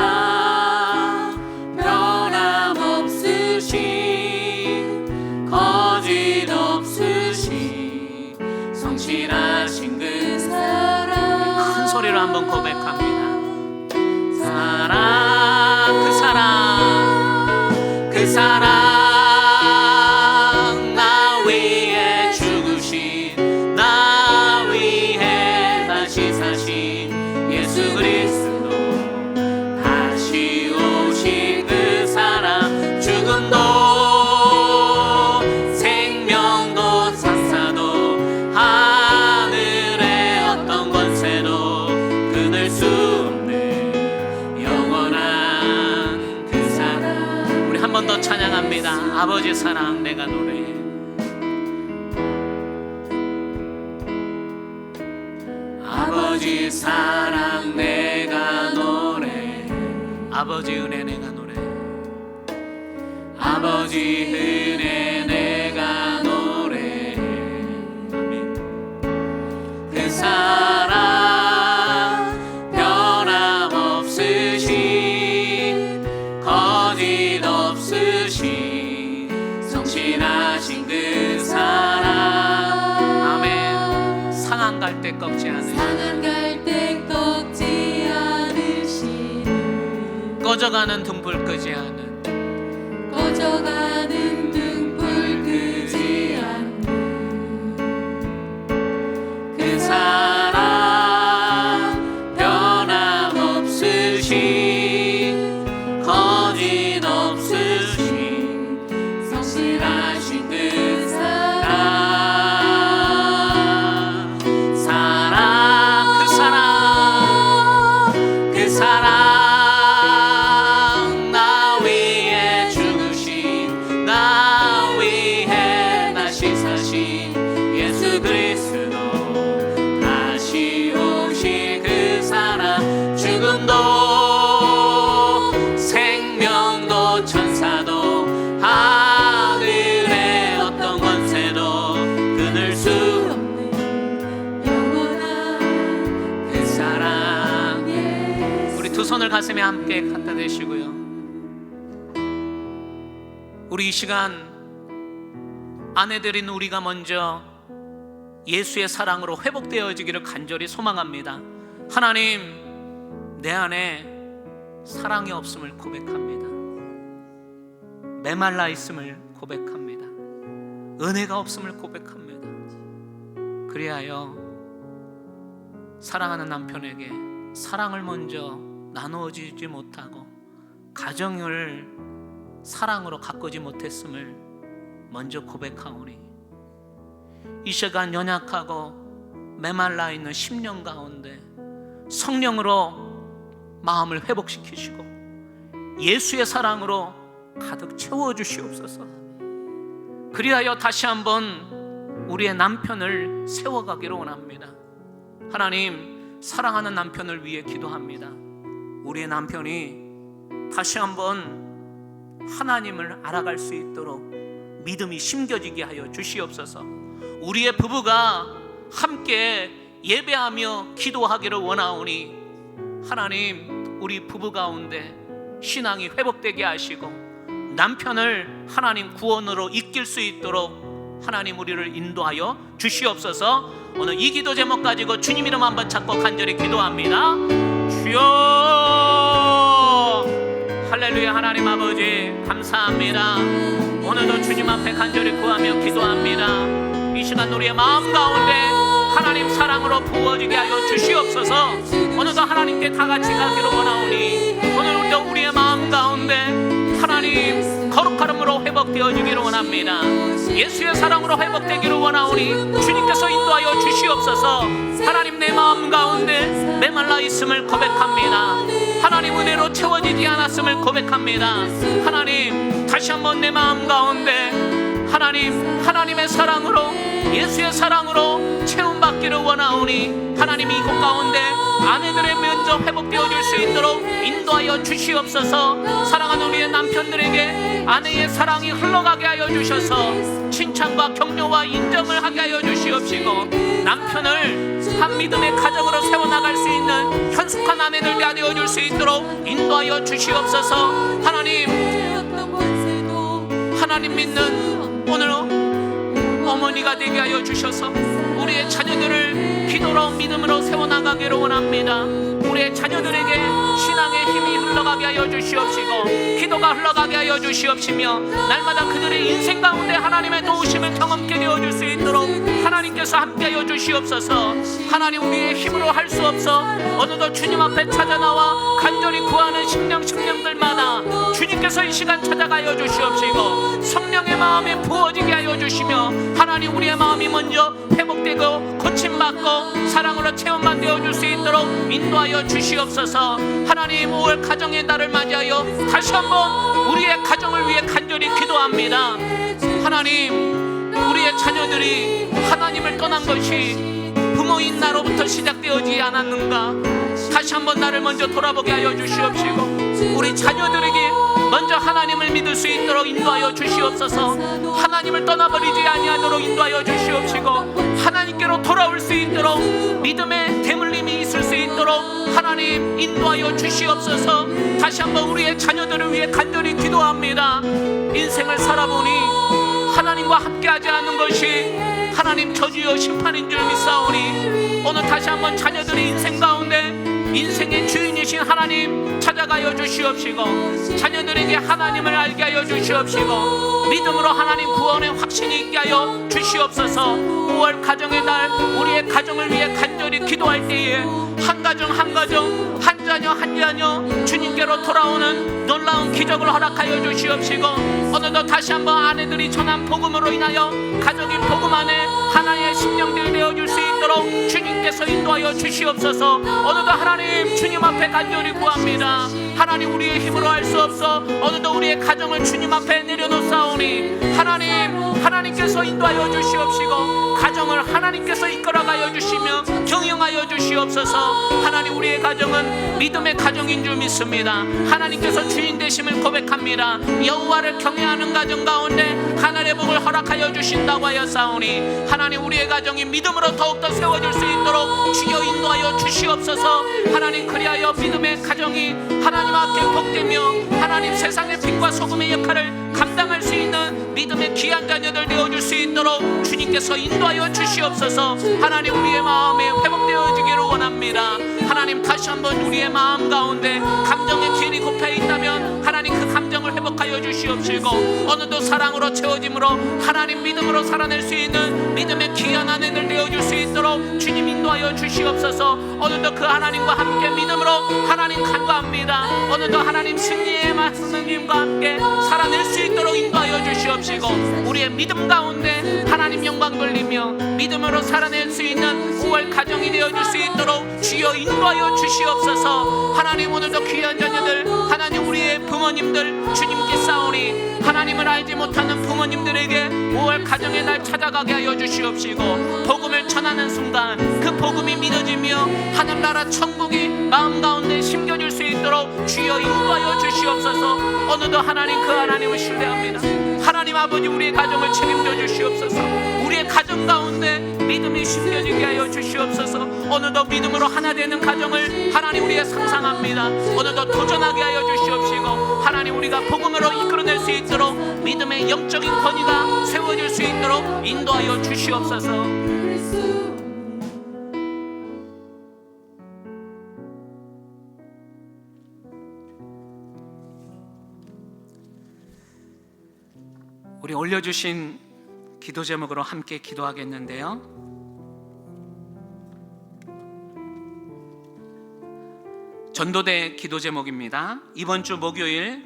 변함없으신 거짓 없으신 성실하신 그 사랑. 큰 소리로 한번 고백합니다. 사랑, 그 사랑, 그 사랑, 나 위해 죽으신, 나 위해 다시 사신 예수 그리스도, 다시 오신 그 사랑, 죽음도 생명도 천사도 하늘의 어떤 권세도 끊을 수 없는 영원한 그 사랑. 우리 한 번 더 찬양합니다. 아버지 사랑 내가 노래해. 아버지 사랑 내가 노래해. 아버지 은혜 내가 노래해. 아버지 은혜 내가 노래해. 아멘. 그 사랑 변함없으신 거짓 없으신 성실하신 그 사랑. 아멘. 상한 갈 때 꺾지 않으신, 상한 갈 때 꺾지 않으시는, 꺼져가는 등불 끄지 않은, 꺼져가는 등불 끄지 않는 그 사랑 변함없으신 거짓 없으신 성실하신 그 사랑, 사랑, 그 사랑, 그 사랑, 나 위해 죽으신, 나 위해 다시 사신 예수 그리스도, 다시 오신 그 사랑, 죽음도 생명도 천사도 하늘의 어떤 권세도 끊을 수 없는 영원한 그 사랑. 예수. 우리 두 손을 가슴에 함께 갖다 대시고요. 우리 이 시간 아내들인 우리가 먼저 예수의 사랑으로 회복되어지기를 간절히 소망합니다. 하나님, 내 안에 사랑이 없음을 고백합니다. 메말라 있음을 고백합니다. 은혜가 없음을 고백합니다. 그리하여 사랑하는 남편에게 사랑을 먼저 나누어 주지 못하고 가정을 사랑으로 가꾸지 못했음을 먼저 고백하오니 이 시간 연약하고 메말라 있는 심령 가운데 성령으로 마음을 회복시키시고 예수의 사랑으로 가득 채워주시옵소서. 그리하여 다시 한번 우리의 남편을 세워가기를 원합니다. 하나님, 사랑하는 남편을 위해 기도합니다. 우리의 남편이 다시 한번 하나님을 알아갈 수 있도록 믿음이 심겨지게 하여 주시옵소서. 우리의 부부가 함께 예배하며 기도하기를 원하오니 하나님, 우리 부부 가운데 신앙이 회복되게 하시고 남편을 하나님 구원으로 이끌 수 있도록 하나님 우리를 인도하여 주시옵소서. 오늘 이 기도 제목 가지고 주님 이름 한번 찾고 간절히 기도합니다. 주여, 할렐루야. 하나님 아버지 감사합니다. 오늘도 주님 앞에 간절히 구하며 기도합니다. 이 시간 우리의 마음 가운데 하나님 사랑으로 부어지게 하여 주시옵소서. 오늘도 하나님께 다 같이 가기를 원하오니 오늘도 우리의 마음 가운데 하나님 거룩함으로 회복되어지기를 원합니다. 예수의 사랑으로 회복되기를 원하오니 주님께서 인도하여 주시옵소서. 하나님, 내 마음 가운데 메말라 있음을 고백합니다. 하나님, 은혜로 채워지지 않았음을 고백합니다. 하나님, 다시 한번 내 마음 가운데 하나님의 사랑으로, 예수의 사랑으로 채움받기를 원하오니 하나님, 이곳 가운데 아내들의 먼저 회복되어질 수 있도록 인도하여 주시옵소서. 사랑하는 우리의 남편들에게 아내의 사랑이 흘러가게 하여 주셔서 칭찬과 격려와 인정을 하게 하여 주시옵시고 남편을 한 믿음의 가정으로 세워나갈 수 있는 현숙한 아내들 되어줄 수 있도록 인도하여 주시옵소서. 하나님 믿는 오늘 어머니가 되게 하여 주셔서 우리의 자녀들을 기도로 믿음으로 세워나가기를 원합니다. 우리의 자녀들에게 신앙의 힘이 흘러가게 하여 주시옵시고 기도가 흘러가게 하여 주시옵시며 날마다 그들의 인생 가운데 하나님의 도우심을 경험케 되어줄 수 있도록 하나님께서 함께하여 주시옵소서. 하나님, 우리의 힘으로 할 수 없어 어느덧 주님 앞에 찾아나와 간절히 구하는 심령들마다 주님께서 이 시간 찾아가여 주시옵시고 성령의 마음에 부어지게 하여 주시며 하나님, 우리의 마음이 먼저 회복되고 고침받고 사랑으로 체험만 되어줄 수 있도록 인도하여 주시옵소서. 하나님, 5월 가정의 날을 맞이하여 다시 한번 우리의 가정을 위해 간절히 기도합니다. 하나님, 우리의 자녀들이 하나님을 떠난 것이 부모인 나로부터 시작되어지지 않았는가? 다시 한번 나를 먼저 돌아보게 하여 주시옵시고 우리 자녀들에게 먼저 하나님을 믿을 수 있도록 인도하여 주시옵소서. 하나님을 떠나버리지 아니하도록 인도하여 주시옵시고 하나님께로 돌아올 수 있도록 믿음의 대물림이 있을 수 있도록 하나님 인도하여 주시옵소서. 다시 한번 우리의 자녀들을 위해 간절히 기도합니다. 인생을 살아보니 하나님과 함께하지 않는 것이 하나님 저주여 심판인 줄 믿사오니 오늘 다시 한번 자녀들의 인생 가운데 인생의 주인이신 하나님 찾아가여 주시옵시고 자녀들에게 하나님을 알게 하여 주시옵시고 믿음으로 하나님 구원의 확신이 있게 하여 주시옵소서. 5월 가정의 날 우리의 가정을 위해 간절히 기도할 때에 한 가정 한 가정 한 자녀 한 자녀 주님께로 돌아오는 놀라운 기적을 허락하여 주시옵시고 오늘도 다시 한번 아내들이 전한 복음으로 인하여 가족이 복음 안에 하나님의 심령들이 되어줄 수 있도록 주님께서 인도하여 주시옵소서. 오늘도 하나님 주님 앞에 간절히 구합니다. 하나님, 우리의 힘으로 할 수 없어 오늘도 우리의 가정을 주님 앞에 내려놓사오니 하나님께서 인도하여 주시옵시고 가정을 하나님께서 이끌어가여 주시며 경영하여 주시옵소서. 하나님, 우리의 가정은 믿음의 가정인 줄 믿습니다. 하나님께서 주인 되심을 고백합니다. 여호와를 경외하는 가정 가운데 하늘의 복을 허락하여 주신다고 하였사오니 하나님, 우리의 가정이 믿음으로 더욱더 세워질 수 있도록 주여 인도하여 주시옵소서. 하나님, 그리하여 믿음의 가정이 하나님 앞에 복되며 하나님 세상의 빛과 소금의 역할을 감당할 수 있는 믿음의 귀한 자녀들 되어줄 수 있도록 주님께서 인도하여 주시옵소서. 하나님, 우리의 마음에 회복되어지기를 원합니다. 하나님, 하나님 다시 한번 우리의 마음 가운데 감정의 길이 곱해 있다면 하나님 그 감정을 회복하여 주시옵시고 어느덧 사랑으로 채워짐으로 하나님 믿음으로 살아낼 수 있는 믿음의 귀한 아내들 되어줄 수 있도록 주님 인도하여 주시옵소서. 어느덧 그 하나님과 함께 믿음으로 하나님 간구합니다. 어느덧 하나님 승리의 말씀님과 함께 살아낼 수 있도록 인도하여 주시옵시고 우리의 믿음 가운데 하나님 영광 돌리며 믿음으로 살아낼 수 있는 9월 가정이 되어줄 수 있도록 주여 인도하여 주시옵소서. 하나님 오늘도 귀한 자녀들 하나님 우리의 부모님들 주님께 싸우니 하나님을 알지 못하는 부모님들에게 5월 가정의 날 찾아가게 하여 주시옵시고 복음을 전하는 순간 그 복음이 믿어지며 하늘나라 천국이 마음 가운데 심겨질 수 있도록 주여 인도하여 주시옵소서. 어느덧 하나님 그 하나님을 신뢰합니다. 하나님 아버지 우리의 가정을 책임져 주시옵소서. 우리의 가정 가운데 믿음이 심겨지게 하여 주시옵소서. 어느덧 믿음으로 하나 되는 가정을 하나님 우리가 상상합니다. 어느덧 도전하게 하여 주시옵시고 하나님 우리가 복음으로 이끌어낼 수 있도록 믿음의 영적인 권위가 세워질 수 있도록 인도하여 주시옵소서. 우리 올려주신 기도 제목으로 함께 기도하겠는데요. 전도대 기도 제목입니다. 이번 주 목요일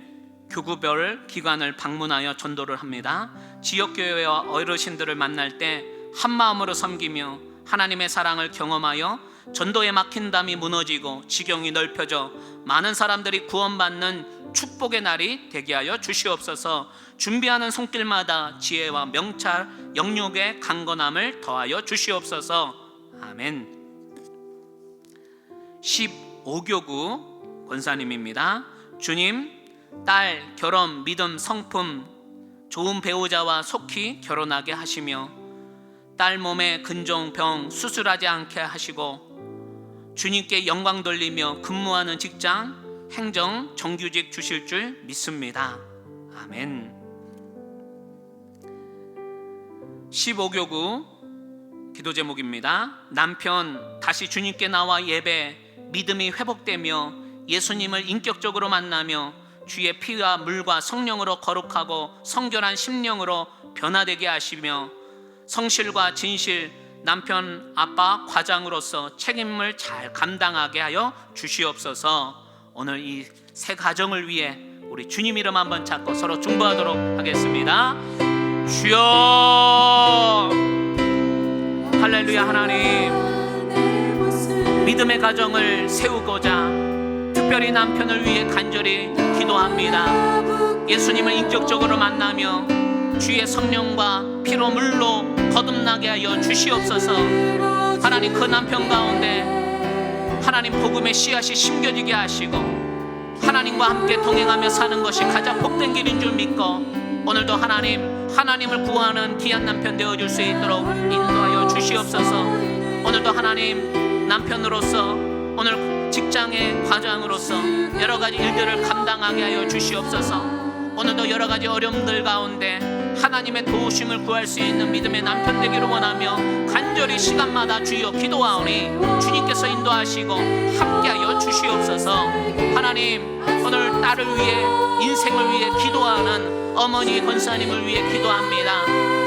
교구별 기관을 방문하여 전도를 합니다. 지역교회와 어르신들을 만날 때 한마음으로 섬기며 하나님의 사랑을 경험하여 전도에 막힌 담이 무너지고 지경이 넓혀져 많은 사람들이 구원받는 축복의 날이 되게 하여 주시옵소서. 준비하는 손길마다 지혜와 명찰, 영육의 강건함을 더하여 주시옵소서. 아멘. 15교구 권사님입니다. 주님, 딸, 결혼, 믿음, 성품, 좋은 배우자와 속히 결혼하게 하시며 딸 몸에 근종, 병, 수술하지 않게 하시고 주님께 영광 돌리며 근무하는 직장, 행정, 정규직 주실 줄 믿습니다. 아멘. 15교구 기도 제목입니다. 남편 다시 주님께 나와 예배, 믿음이 회복되며 예수님을 인격적으로 만나며 주의 피와 물과 성령으로 거룩하고 성결한 심령으로 변화되게 하시며 성실과 진실, 남편, 아빠, 과장으로서 책임을 잘 감당하게 하여 주시옵소서. 오늘 이 새 가정을 위해 우리 주님 이름 한번 찾고 서로 중보하도록 하겠습니다. 주여, 할렐루야. 하나님, 믿음의 가정을 세우고자 특별히 남편을 위해 간절히 기도합니다. 예수님을 인격적으로 만나며 주의 성령과 피로 물로 거듭나게 하여 주시옵소서. 하나님 그 남편 가운데 하나님 복음의 씨앗이 심겨지게 하시고 하나님과 함께 동행하며 사는 것이 가장 복된 길인 줄 믿고 오늘도 하나님을 구하는 귀한 남편 되어줄 수 있도록 인도하여 주시옵소서. 오늘도 하나님 남편으로서 오늘 직장의 과장으로서 여러 가지 일들을 감당하게 하여 주시옵소서. 오늘도 여러 가지 어려움들 가운데 하나님의 도우심을 구할 수 있는 믿음의 남편 되기를 원하며 간절히 시간마다 주여 기도하오니 주님께서 인도하시고 함께하여 주시옵소서. 하나님, 오늘 딸을 위해 인생을 위해 기도하는 어머니 권사님을 위해 기도합니다.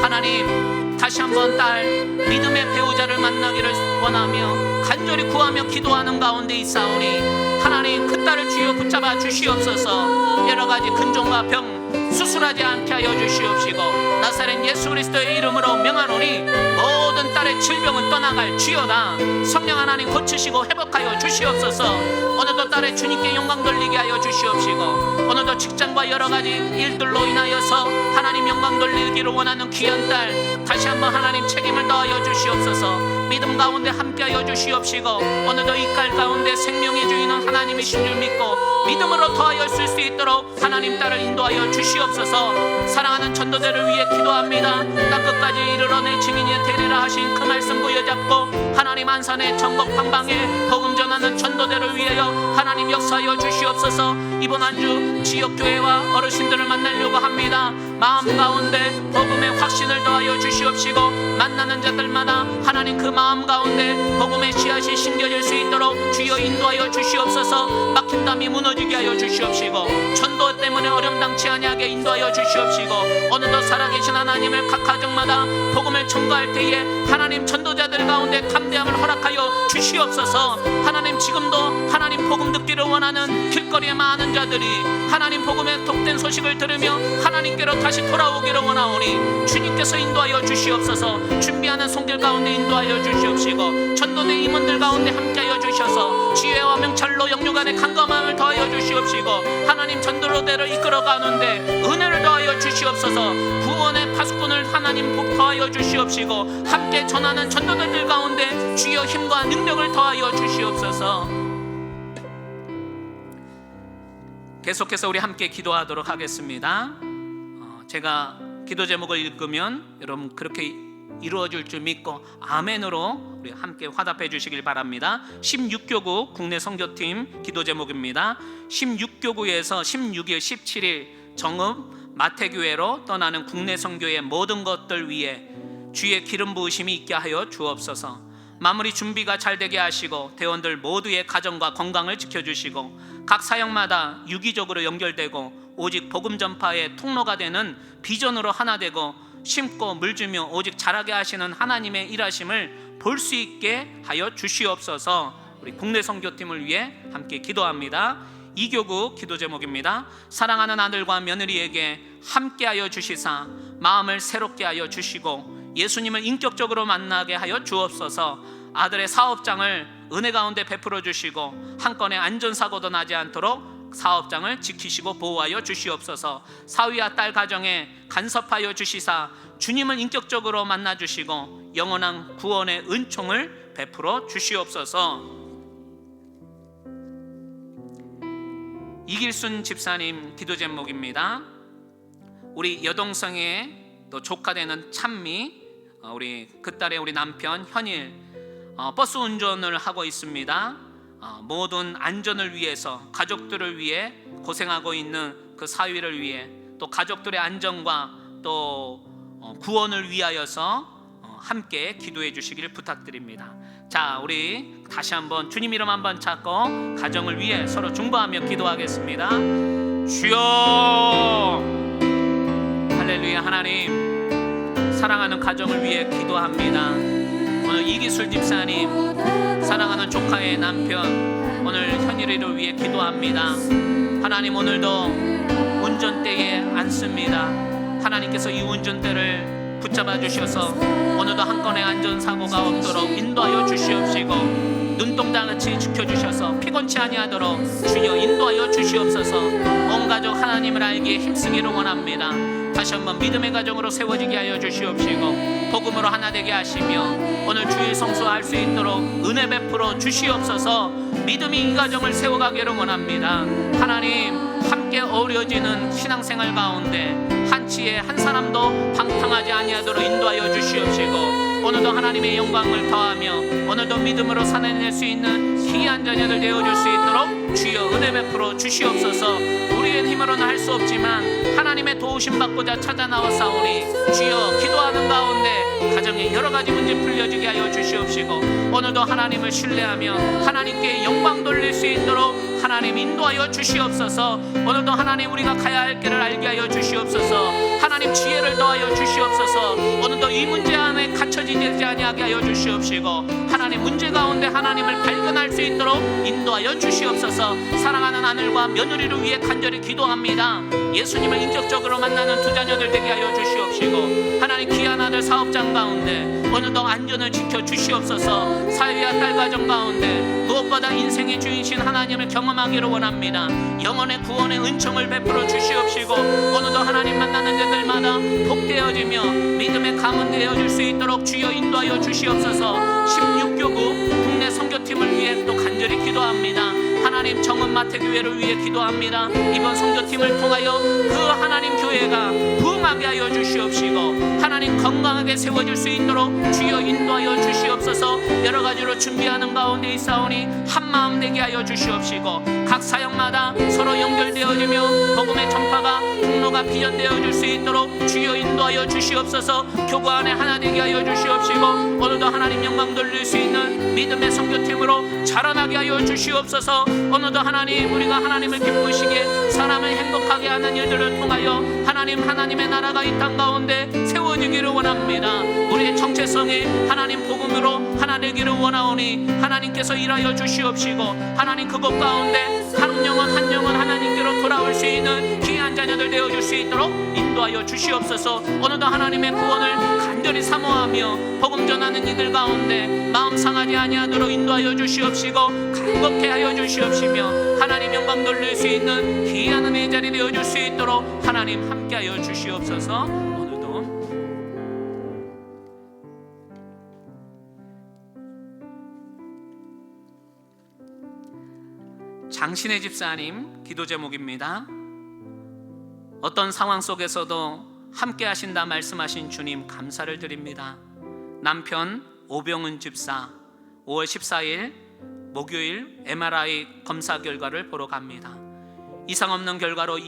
하나님, 다시 한번 딸 믿음의 배우자를 만나기를 원하며 간절히 구하며 기도하는 가운데 있사오니 하나님 그 딸을 주여 붙잡아 주시옵소서. 여러 가지 근종과 병 수술하지 않게 하여 주시옵시고 나사렛 예수 그리스도의 이름으로 명하노니 모든 딸의 질병은 떠나갈 주여다. 성령 하나님 고치시고 회복하여 주시옵소서. 오늘도 딸의 주님께 영광 돌리게 하여 주시옵시고 오늘도 직장과 여러 가지 일들로 인하여서 하나님 영광 돌리기를 원하는 귀한 딸 다시 한번 하나님 책임을 더하여 주시옵소서. 믿음 가운데 함께하여 주시옵시고 오늘도 이 깔 가운데 생명의 주인은 하나님이신 줄 믿고 믿음으로 더하여 쓸 수 있도록 하나님 딸을 인도하여 주시옵소서. 사랑하는 전도대를 위해 기도합니다. 땅끝까지 이르러내 증인이 되리라 하신 그 말씀 부여잡고 하나님 안산의 전국 방방에 복음 전하는 전도대를 위하여 하나님 역사하여 주시옵소서. 이번 한 주 지역교회와 어르신들을 만나려고 합니다. 마음 가운데 복음의 확신을 더하여 주시옵시고 만나는 자들마다 하나님 그 마음 가운데 복음의 씨앗이 심겨질 수 있도록 있도록 주여 인도하여 주시옵소서. 막힌 담이 무너지게 하여 주시옵시고 전도 때문에 어려움당치 아니하게 인도하여 주시옵시고 오늘도 살아계신 하나님을 각 가정마다 복음을 전가할 때에 하나님 전도자들 가운데 담대함을 허락하여 주시옵소서. 하나님 지금도 하나님 복음 듣기를 원하는 길거리에 많은 자들이 하나님 복음의 독된 소식을 들으며 하나님께로 다시 돌아오기를 원하오니 주님께서 인도하여 주시옵소서. 준비하는 손길 가운데 인도하여 주시옵시고 전도대 임원들 가운데 함께하여 주셔서 지혜와 명찰로 영육간의 강건함을 더하여 주시옵시고 하나님 전도로대로 이끌어가는데 은혜를 더하여 주시옵소서. 구원의 파수꾼을 하나님 더하여 주시옵시고 함께 전하는 전도자들 가운데 주여 힘과 능력을 더하여 주시옵소서. 계속해서 우리 함께 기도하도록 하겠습니다. 제가 기도 제목을 읽으면 여러분 그렇게 이루어질 줄 믿고 아멘으로 우리 함께 화답해 주시길 바랍니다. 16교구 국내 선교팀 기도 제목입니다. 16교구에서 16일 17일 정읍 마태교회로 떠나는 국내 선교의 모든 것들 위에 주의 기름 부으심이 있게 하여 주옵소서. 마무리 준비가 잘 되게 하시고 대원들 모두의 가정과 건강을 지켜주시고 각 사역마다 유기적으로 연결되고 오직 복음 전파의 통로가 되는 비전으로 하나 되고 심고 물주며 오직 자라게 하시는 하나님의 일하심을 볼 수 있게 하여 주시옵소서. 우리 국내 선교팀을 위해 함께 기도합니다. 2교구 기도 제목입니다. 사랑하는 아들과 며느리에게 함께하여 주시사 마음을 새롭게 하여 주시고 예수님을 인격적으로 만나게 하여 주옵소서. 아들의 사업장을 은혜 가운데 베풀어 주시고 한 건의 안전사고도 나지 않도록 사업장을 지키시고 보호하여 주시옵소서. 사위와 딸 가정에 간섭하여 주시사 주님을 인격적으로 만나 주시고 영원한 구원의 은총을 베풀어 주시옵소서. 이길순 집사님 기도 제목입니다. 우리 여동생의 또 조카 되는 찬미, 우리 그 딸의 우리 남편 현일 버스 운전을 하고 있습니다. 모든 안전을 위해서 가족들을 위해 고생하고 있는 그 사위를 위해 또 가족들의 안전과 또 구원을 위하여서 함께 기도해 주시기를 부탁드립니다. 자, 우리 다시 한번 주님 이름 한번 찾고 가정을 위해 서로 중보하며 기도하겠습니다. 주여 할렐루야. 하나님 사랑하는 가정을 위해 기도합니다. 오늘 이기술 집사님 사랑하는 조카의 남편 오늘 현일이를 위해 기도합니다. 하나님 오늘도 운전대에 앉습니다. 하나님께서 이 운전대를 붙잡아 주셔서 오늘도 한 건의 안전사고가 없도록 인도하여 주시옵시고 눈동자같이 지켜주셔서 피곤치 아니하도록 주여 인도하여 주시옵소서. 온 가족 하나님을 알기에 힘쓰기를 원합니다. 다시 한번 믿음의 가정으로 세워지게 하여 주시옵시고 복음으로 하나 되게 하시며 오늘 주일 성수할 수 있도록 은혜 베풀어 주시옵소서. 믿음이 이 가정을 세워가기를 원합니다. 하나님 함께 어우러지는 신앙생활 가운데 한치의 한 사람도 방탕하지 아니하도록 인도하여 주시옵시고 오늘도 하나님의 영광을 더하며 오늘도 믿음으로 살아낼 수 있는 귀한 자녀들 되어줄 수 있도록 주여 은혜 베풀어 주시옵소서. 우리의 힘으로는 할 수 없지만 하나님의 도우심 받고자 찾아 나왔사오니 주여 기도하는 가운데 가정에 여러 가지 문제 풀려지게 하여 주시옵시고 오늘도 하나님을 신뢰하며 하나님께 영광 돌릴 수 있도록 하나님 인도하여 주시옵소서. 오늘도 하나님 우리가 가야 할 길을 알게 하여 주시옵소서. 하나님 지혜를 더하여 주시옵소서. 오늘도 이 문제 안에 갇혀지지 아니하게 하여 주시옵시고 하나님 문제 가운데 하나님을 발견할 수 있도록 인도하여 주시옵소서. 사랑하는 아들과 며느리를 위해 간절히 기도합니다. 예수님을 인격적으로 만나는 두 자녀들 되게 하여 주시옵시고 하나님 귀한 아들 사업장 가운데 오늘도 안전을 지켜 주시옵소서. 사위와 딸 가정 가운데 무엇보다 인생의 주인이신 하나님을 경험하기를 원합니다. 영혼의 구원의 은총을 베풀어 주시옵시고 오늘도 하나님 만나는 자들마다 복되어지며 믿음의 가문 되어줄 수 있도록 주여 인도하여 주시옵소서. 16교구 국내 선교팀을 위해 또 간절히 기도합니다. 하나님 정읍 마태교회를 위해 기도합니다. 이번 선교팀을 통하여 그 하나님 교회가 부흥하게 하여 주시옵시고 하나님 건강하게 세워질 수 있도록 주여 인도하여 주시옵소서. 여러 가지로 준비하는 가운데 있사오니 한마음 되게 하여 주시옵시고 각 사역마다 서로 연결되어지며 복음의 전파가 통로가 비전되어질 수 있도록 주여 인도하여 주시옵소서. 교구 안에 하나 되게 하여 주시옵시고 오늘도 하나님 영광 돌릴 수 있는 믿음의 선교팀을 믿음으로 자라나게 하여 주시옵소서. 오늘도 하나님 우리가 하나님을 기쁘시게 사람을 행복하게 하는 일들을 통하여 하나님의 나라가 이 땅 가운데 세워지기를 원합니다. 우리의 정체성이 하나님 복음으로 하나 되기를 원하오니 하나님께서 일하여 주시옵시고 하나님 그곳 가운데 한 영혼 하나님께로 돌아올 수 있는 귀한 자녀들 되어줄 수 있도록 인도하여 주시옵소서. 오늘도 하나님의 구원을 간절히 사모하며 복음 전하는 이들 가운데 마음 상하지 아니하도록 인도하여 주시옵시고 강건케 하여 주시옵시며 하나님 영광 돌릴 수 있는 귀한 은혜의 자리 되어줄 수 있도록 하나님 함께하여 주시옵소서. 오늘도 장신의 집사님 기도 제목입니다. 어떤 상황 속에서도 함께 하신다 말씀하신 주님 감사를 드립니다. 남편 오병은 집사 5월 14일 목요일 MRI 검사 결과를 보러 갑니다. 이상 없는 결과로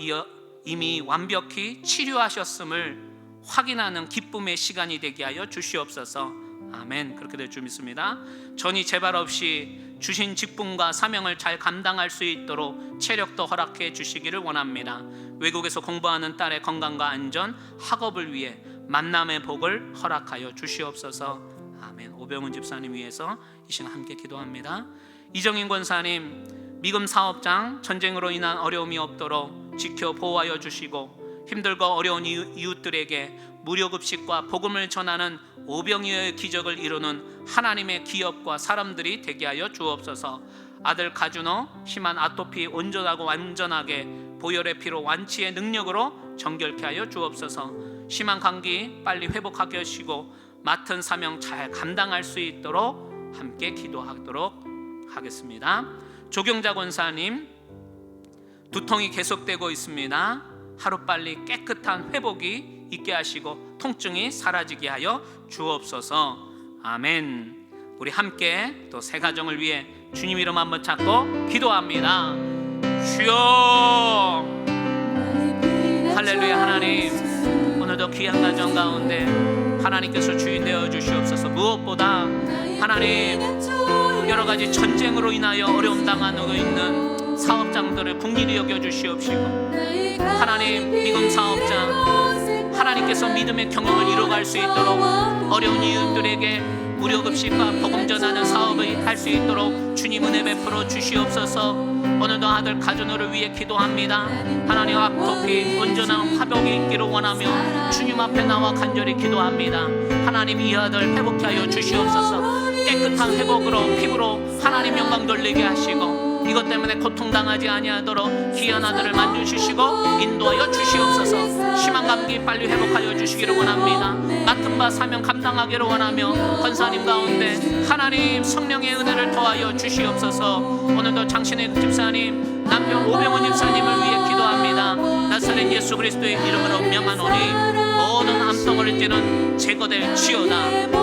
이미 완벽히 치료하셨음을 확인하는 기쁨의 시간이 되게 하여 주시옵소서. 아멘. 그렇게 될 줄 믿습니다. 전이 재발 없이 주신 직분과 사명을 잘 감당할 수 있도록 체력도 허락해 주시기를 원합니다. 외국에서 공부하는 딸의 건강과 안전, 학업을 위해 만남의 복을 허락하여 주시옵소서. 아멘. 오병훈 집사님 위해서 이 시간 함께 기도합니다. 이정인 권사님 미금 사업장 전쟁으로 인한 어려움이 없도록 지켜 보호하여 주시고 힘들고 어려운 이웃들에게 무료급식과 복음을 전하는 오병이어의 기적을 이루는 하나님의 기업과 사람들이 되게 하여 주옵소서. 아들 가준호 심한 아토피 온전하고 완전하게 보혈의 피로 완치의 능력으로 정결케 하여 주옵소서. 심한 감기 빨리 회복하게 하시고 맡은 사명 잘 감당할 수 있도록 함께 기도하도록 하겠습니다. 조경자 권사님 두통이 계속되고 있습니다. 하루빨리 깨끗한 회복이 있게 하시고 통증이 사라지게 하여 주옵소서. 아멘. 우리 함께 또 새 가정을 위해 주님 이름 한번 찾고 기도합니다. 주여. 할렐루야. 하나님 오늘도 귀한 가정 가운데 하나님께서 주인 되어 주시옵소서. 무엇보다 하나님 여러 가지 전쟁으로 인하여 어려움 당하고 있는 사업장들을 긍휼히 여겨 주시옵시고 하나님 미금 사업장 하나님께서 믿음의 경험을 이뤄갈 수 있도록 어려운 이웃들에게 무료급식과 복음 전하는 사업을 할 수 있도록 주님 은혜 베풀어 주시옵소서. 오늘도 아들 가준호를 위해 기도합니다. 하나님 아토피 온전한 화복이 있기를 원하며 주님 앞에 나와 간절히 기도합니다. 하나님 이 아들 회복케 하여 주시옵소서. 깨끗한 회복으로 피부로 하나님 영광 돌리게 하시고 이것 때문에 고통당하지 아니하도록 귀한 아들을 만져주시고 인도하여 주시옵소서. 심한 감기 빨리 회복하여 주시기를 원합니다. 맡은 바 사명 감당하기를 원하며 권사님 가운데 하나님 성령의 은혜를 더하여 주시옵소서. 오늘도 장신의 집사님 남편 오병훈 집사님을 위해 기도합니다. 나사렛 예수 그리스도의 이름으로 명하노니 모든 암덩어리를 찌는 제거될지어다.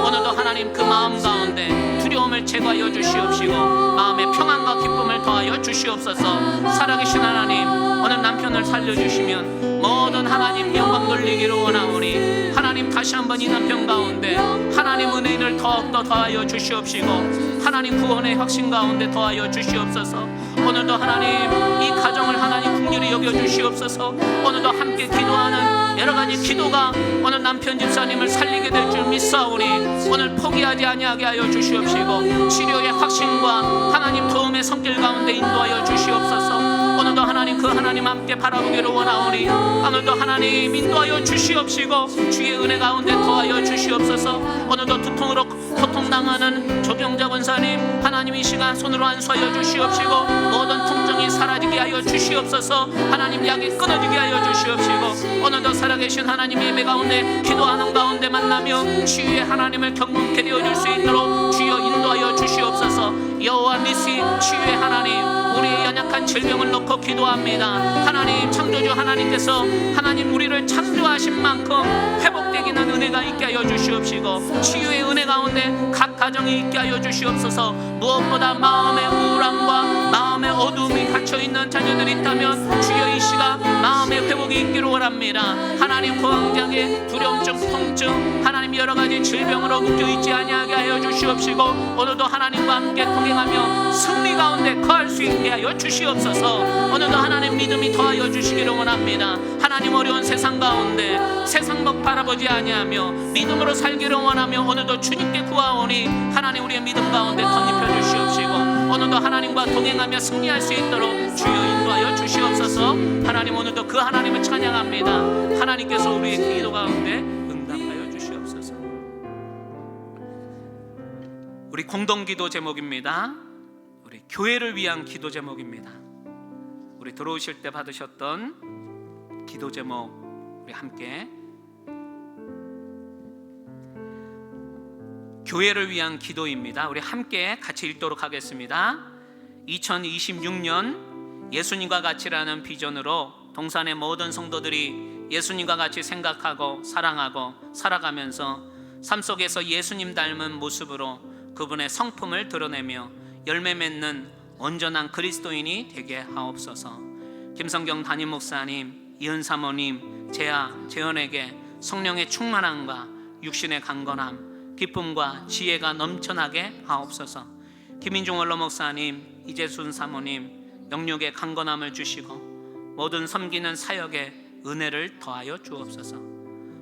오늘도 하나님 그 마음 가운데 두려움을 제거하여 주시옵시고 마음의 평안과 기쁨을 더하여 주시옵소서. 살아계신 하나님 오늘 남편을 살려주시면 모든 하나님 영광 돌리기를 원하오니 하나님 다시 한번 이 남편 가운데 하나님 은혜를 더욱더 더하여 주시옵시고 하나님 구원의 확신 가운데 더하여 주시옵소서. 오늘도 하나님 이 가정을 하나님 긍휼히 여겨 주시옵소서. 오늘도 함께 기도하는 여러 가지 기도가 오늘 남편 집사님을 살리게 될 줄 믿사오니 오늘 포기하지 아니하게 하여 주시옵시고 치료의 확신과 하나님 도움의 손길 가운데 인도하여 주시옵소서. 오늘도 하나님 그 하나님 함께 바라보기를 원하오니 오늘도 하나님 인도하여 주시옵시고 주의 은혜 가운데 더하여 주시옵소서. 오늘도 두통으로 고통당하는 조경자 권사님 하나님 이 시간 손으로 안수하여 주시옵시고 모든 통증이 사라지게 하여 주시옵소서. 하나님 약이 끊어지게 하여 주시옵시고 오늘도 살아계신 하나님 예배 가운데 기도하는 가운데 만나며 주의 하나님을 경험케 되어줄 수 있도록 주여 인도하여 주시옵소서. 여호와 니시 주의 하나님 우리의 연약한 질병을 놓고 기도합니다. 하나님 창조주 하나님께서 하나님 우리를 창조하신 만큼 회복되기는 은혜가 있게 하여 주시옵시고 치유의 은혜 가운데 각 가정이 있게 하여 주시옵소서. 무엇보다 마음의 우울함과 마음의 어두움이 갇혀있는 자녀들이 있다면 주여 이 시간 마음의 회복이 있게 살기를 원합니다. 하나님 고황장애, 두려움증, 통증, 하나님 여러 가지 질병으로 묶여있지 아니하게 하여 주시옵시고 오늘도 하나님과 함께 동행하며 승리 가운데 거할 수 있게 하여 주시옵소서. 오늘도 하나님 믿음이 더하여 주시기를 원합니다. 하나님 어려운 세상 가운데 세상 목 바라보지 아니하며 믿음으로 살기를 원하며 오늘도 주님께 구하오니 하나님 우리의 믿음 가운데 덧입혀 주시옵시고 오늘도 하나님과 동행하며 승리할 수 있도록 주여 인도하여 주시옵소서. 하나님 오늘도 그 하나님을 찬양합니다. 하나님께서 우리의 기도 가운데 응답하여 주시옵소서. 우리 공동기도 제목입니다. 우리 교회를 위한 기도 제목입니다. 우리 들어오실 때 받으셨던 기도 제목 우리 함께 교회를 위한 기도입니다. 우리 함께 같이 읽도록 하겠습니다. 2026년 예수님과 같이라는 비전으로 동산의 모든 성도들이 예수님과 같이 생각하고 사랑하고 살아가면서 삶 속에서 예수님 닮은 모습으로 그분의 성품을 드러내며 열매 맺는 온전한 그리스도인이 되게 하옵소서. 김성경 담임 목사님, 이은 사모님, 재현에게 성령의 충만함과 육신의 강건함, 기쁨과 지혜가 넘쳐나게 하옵소서. 김인중 원로 목사님, 이재순 사모님, 영육의 강건함을 주시고 모든 섬기는 사역에 은혜를 더하여 주옵소서.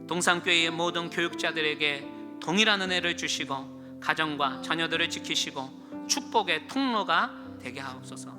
동산교회의 모든 교육자들에게 동일한 은혜를 주시고 가정과 자녀들을 지키시고 축복의 통로가 되게 하옵소서.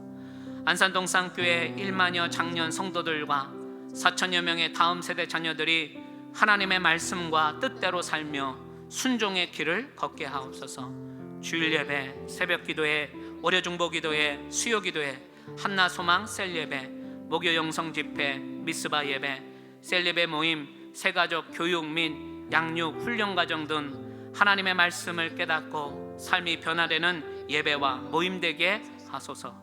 안산동산교회 1만여 장년 성도들과 4천여 명의 다음 세대 자녀들이 하나님의 말씀과 뜻대로 살며 순종의 길을 걷게 하옵소서. 주일 예배, 새벽 기도회, 월요 중보 기도회, 수요 기도회, 한나 소망 셀 예배, 목요 영성 집회, 미스바 예배, 셀 예배 모임, 새가족 교육 및 양육 훈련 과정 등 하나님의 말씀을 깨닫고 삶이 변화되는 예배와 모임 되게 하소서.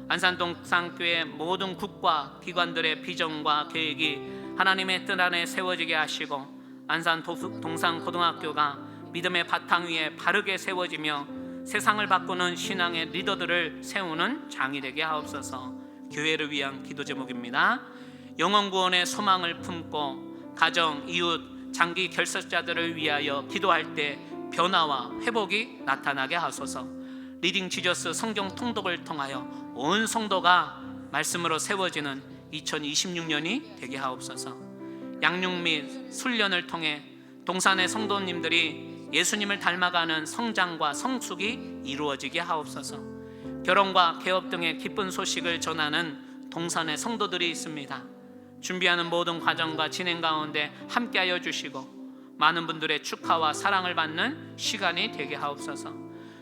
안산동산교회 모든 국가 기관들의 비전과 계획이 하나님의 뜻 안에 세워지게 하시고 안산 동산고등학교가 믿음의 바탕 위에 바르게 세워지며 세상을 바꾸는 신앙의 리더들을 세우는 장이 되게 하옵소서. 교회를 위한 기도 제목입니다. 영혼 구원의 소망을 품고 가정, 이웃, 장기 결석자들을 위하여 기도할 때 변화와 회복이 나타나게 하소서. 리딩 지저스 성경 통독을 통하여 온 성도가 말씀으로 세워지는 2026년이 되게 하옵소서. 양육 및 훈련을 통해 동산의 성도님들이 예수님을 닮아가는 성장과 성숙이 이루어지게 하옵소서. 결혼과 개업 등의 기쁜 소식을 전하는 동산의 성도들이 있습니다. 준비하는 모든 과정과 진행 가운데 함께하여 주시고 많은 분들의 축하와 사랑을 받는 시간이 되게 하옵소서.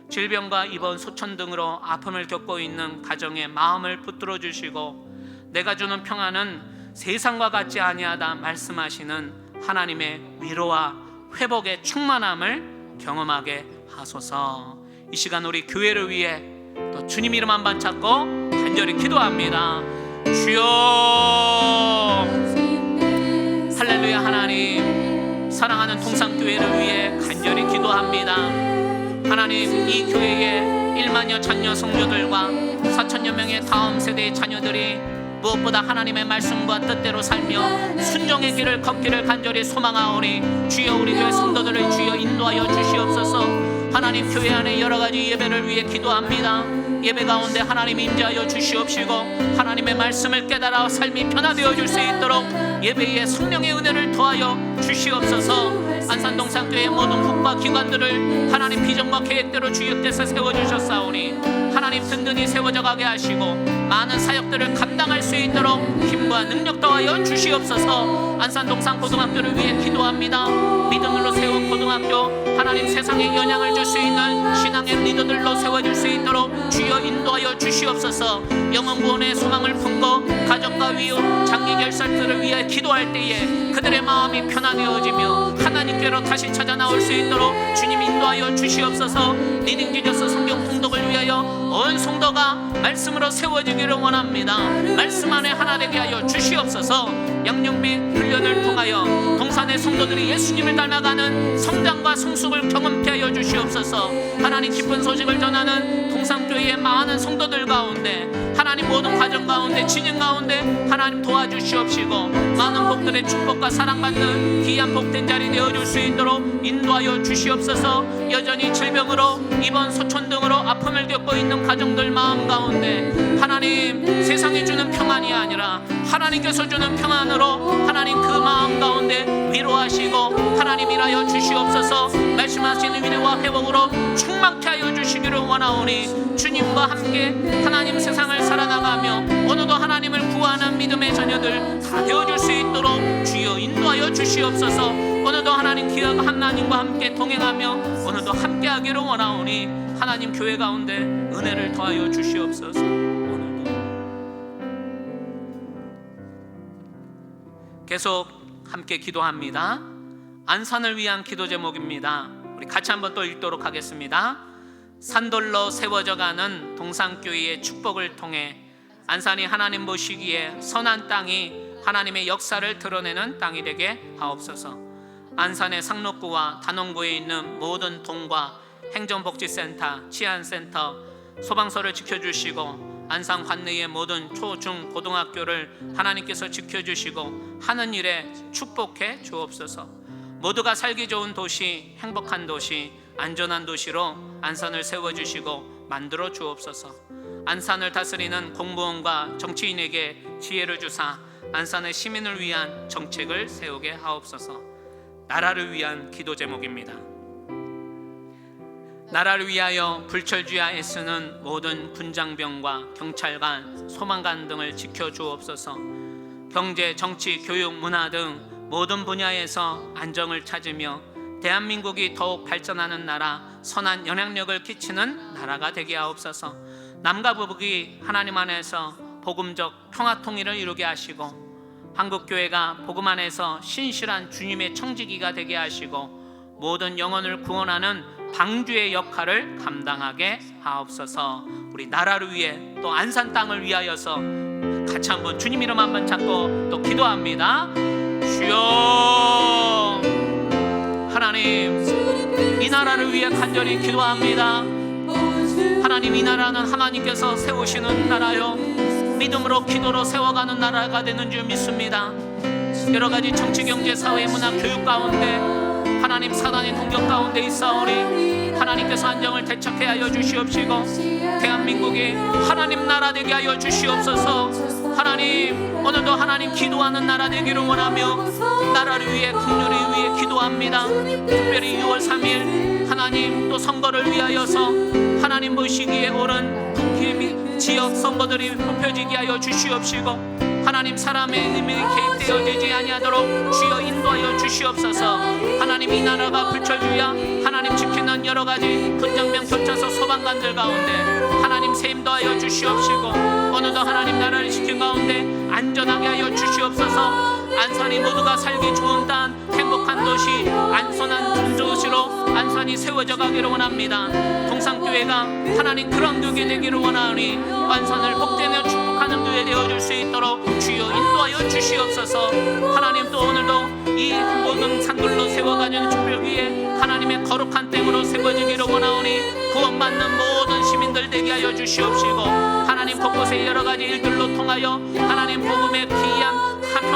질병과 입원, 소천 등으로 아픔을 겪고 있는 가정의 마음을 붙들어 주시고 내가 주는 평안은 세상과 같지 아니하다 말씀하시는 하나님의 위로와 회복의 충만함을 경험하게 하소서. 이 시간 우리 교회를 위해 또 주님 이름 한 번 찾고 간절히 기도합니다. 주여, 할렐루야. 하나님, 사랑하는 동산교회를 위해 간절히 기도합니다. 하나님, 이 교회의 1만여 장녀 성도들과 4천여 명의 다음 세대의 자녀들이 무엇보다 하나님의 말씀과 뜻대로 살며 순종의 길을 걷기를 간절히 소망하오니 주여 우리 교회 성도들을 주여 인도하여 주시옵소서. 하나님, 교회 안에 여러 가지 예배를 위해 기도합니다. 예배 가운데 하나님 임재하여 주시옵시고 하나님의 말씀을 깨달아 삶이 변화되어 줄 수 있도록 예배에 성령의 은혜를 더하여 주시옵소서. 안산동산교회의 모든 국가 기관들을 하나님 비전과 계획대로 주역께서 세워주셨사오니 하나님 든든히 세워져 가게 하시고 많은 사역들을 감당할 수 있도록 힘과 능력 더하여 주시옵소서. 안산동산고등학교를 위해 기도합니다. 믿음으로 세운 고등학교, 하나님 세상에 영향을 줄 수 있는 신앙의 리더들로 세워질 수 있도록 주여 인도하여 주시옵소서. 영혼 구원의 소망을 품고 가정과 이웃, 장기 결석들을 위해 기도할 때에 그들의 마음이 편안해지며 하나님께로 다시 찾아 나올 수 있도록 주님 인도하여 주시옵소서. 리딩 지저스 성경 통독을 위하여 온 성도가 말씀으로 세워지기를 원합니다. 말씀 안에 하나 되게 하여 주시옵소서. 양육 및 훈련을 통하여 동산의 성도들이 예수님을 닮아가는 성장과 성숙을 경험케 하여 주시옵소서. 하나님, 기쁜 소식을 전하는 동산교회의 많은 성도들 가운데 하나님 모든 과정 가운데 진영 가운데 하나님 도와주시옵시고 많은 복들의 축복과 사랑받는 귀한 복된 자리 되어줄 수 있도록 인도하여 주시옵소서. 여전히 질병으로 입원 소촌 등으로 아픔을 겪고 있는 가정들 마음 가운데 하나님 세상이 주는 평안이 아니라 하나님께서 주는 평안으로 하나님 그 마음 가운데 위로하시고 하나님 일하여 주시옵소서. 말씀하시는 위로와 회복으로 충만케 하여 주시기를 원하오니 주님과 함께 하나님 세상을 살아나가며 오늘도 하나님을 구하는 믿음의 자녀들 다 되어줄 수 있도록 주여 인도하여 주시옵소서. 오늘도 하나님 귀한 하나님과 함께 동행하며 오늘도 함께하기를 원하오니 하나님 교회 가운데 은혜를 더하여 주시옵소서. 오늘도 계속 함께 기도합니다. 안산을 위한 기도 제목입니다. 우리 같이 한번 또 읽도록 하겠습니다. 산돌로 세워져가는 동산교회의 축복을 통해 안산이 하나님 보시기에 선한 땅이 하나님의 역사를 드러내는 땅이 되게 하옵소서. 안산의 상록구와 단원구에 있는 모든 동과 행정복지센터, 치안센터, 소방서를 지켜주시고 안산 관내의 모든 초, 중, 고등학교를 하나님께서 지켜주시고 하는 일에 축복해 주옵소서. 모두가 살기 좋은 도시, 행복한 도시, 안전한 도시로 안산을 세워주시고 만들어 주옵소서. 안산을 다스리는 공무원과 정치인에게 지혜를 주사 안산의 시민을 위한 정책을 세우게 하옵소서. 나라를 위한 기도 제목입니다. 나라를 위하여 불철주야 애쓰는 모든 군장병과 경찰관, 소방관 등을 지켜주옵소서. 경제, 정치, 교육, 문화 등 모든 분야에서 안정을 찾으며 대한민국이 더욱 발전하는 나라, 선한 영향력을 끼치는 나라가 되게 하옵소서. 남과 북이 하나님 안에서 복음적 평화통일을 이루게 하시고 한국교회가 복음 안에서 신실한 주님의 청지기가 되게 하시고 모든 영혼을 구원하는 방주의 역할을 감당하게 하옵소서. 우리 나라를 위해 또 안산 땅을 위하여서 같이 한번 주님 이름 한번 잡고 또 기도합니다. 주여 하나님, 이 나라를 위해 간절히 기도합니다. 하나님, 이 나라는 하나님께서 세우시는 나라요 믿음으로 기도로 세워가는 나라가 되는 줄 믿습니다. 여러 가지 정치, 경제, 사회, 문화, 교육 가운데 하나님 사단의 공격 가운데 있사오니 하나님께서 안정을 되찾게 하여 주시옵시고 대한민국이 하나님 나라 되게 하여 주시옵소서. 하나님, 오늘도 하나님 기도하는 나라 되기를 원하며 나라를 위해 국률을 위해 기도합니다. 특별히 6월 3일 하나님 또 선거를 위하여서 하나님 보시기에 옳은 국회 지역 선거들이 뽑혀지게 하여 주시옵시고 하나님 사람의 의미에 개입되어지지 아니하도록 주여 인도하여 주시옵소서. 하나님, 이 나라가 불철주야 하나님 지키는 여러 가지 군장병, 경찰서, 소방관들 가운데 하나님 세임 더하여 주시옵시고 오늘도 하나님 나라를 지킨 가운데 안전하게 하여 주시옵소서. 안산이 모두가 살기 좋은 땅, 행복한 도시, 안전한 도시로 안산이 세워져 가기를 원합니다. 동산교회가 하나님 그런 교회 되기를 원하오니 안산을 복되며 축복하는 교회 되어줄 수 있도록 주여 인도하여 주시옵소서. 하나님, 또 오늘도 이 모든 산들로 세워가는 축복위에 하나님의 거룩한 땅으로 세워지기를 원하오니 구원받는 모든 시민들 되게 하여 주시옵시고 하나님 곳곳에 여러 가지 일들로 통하여 하나님 복음의 귀한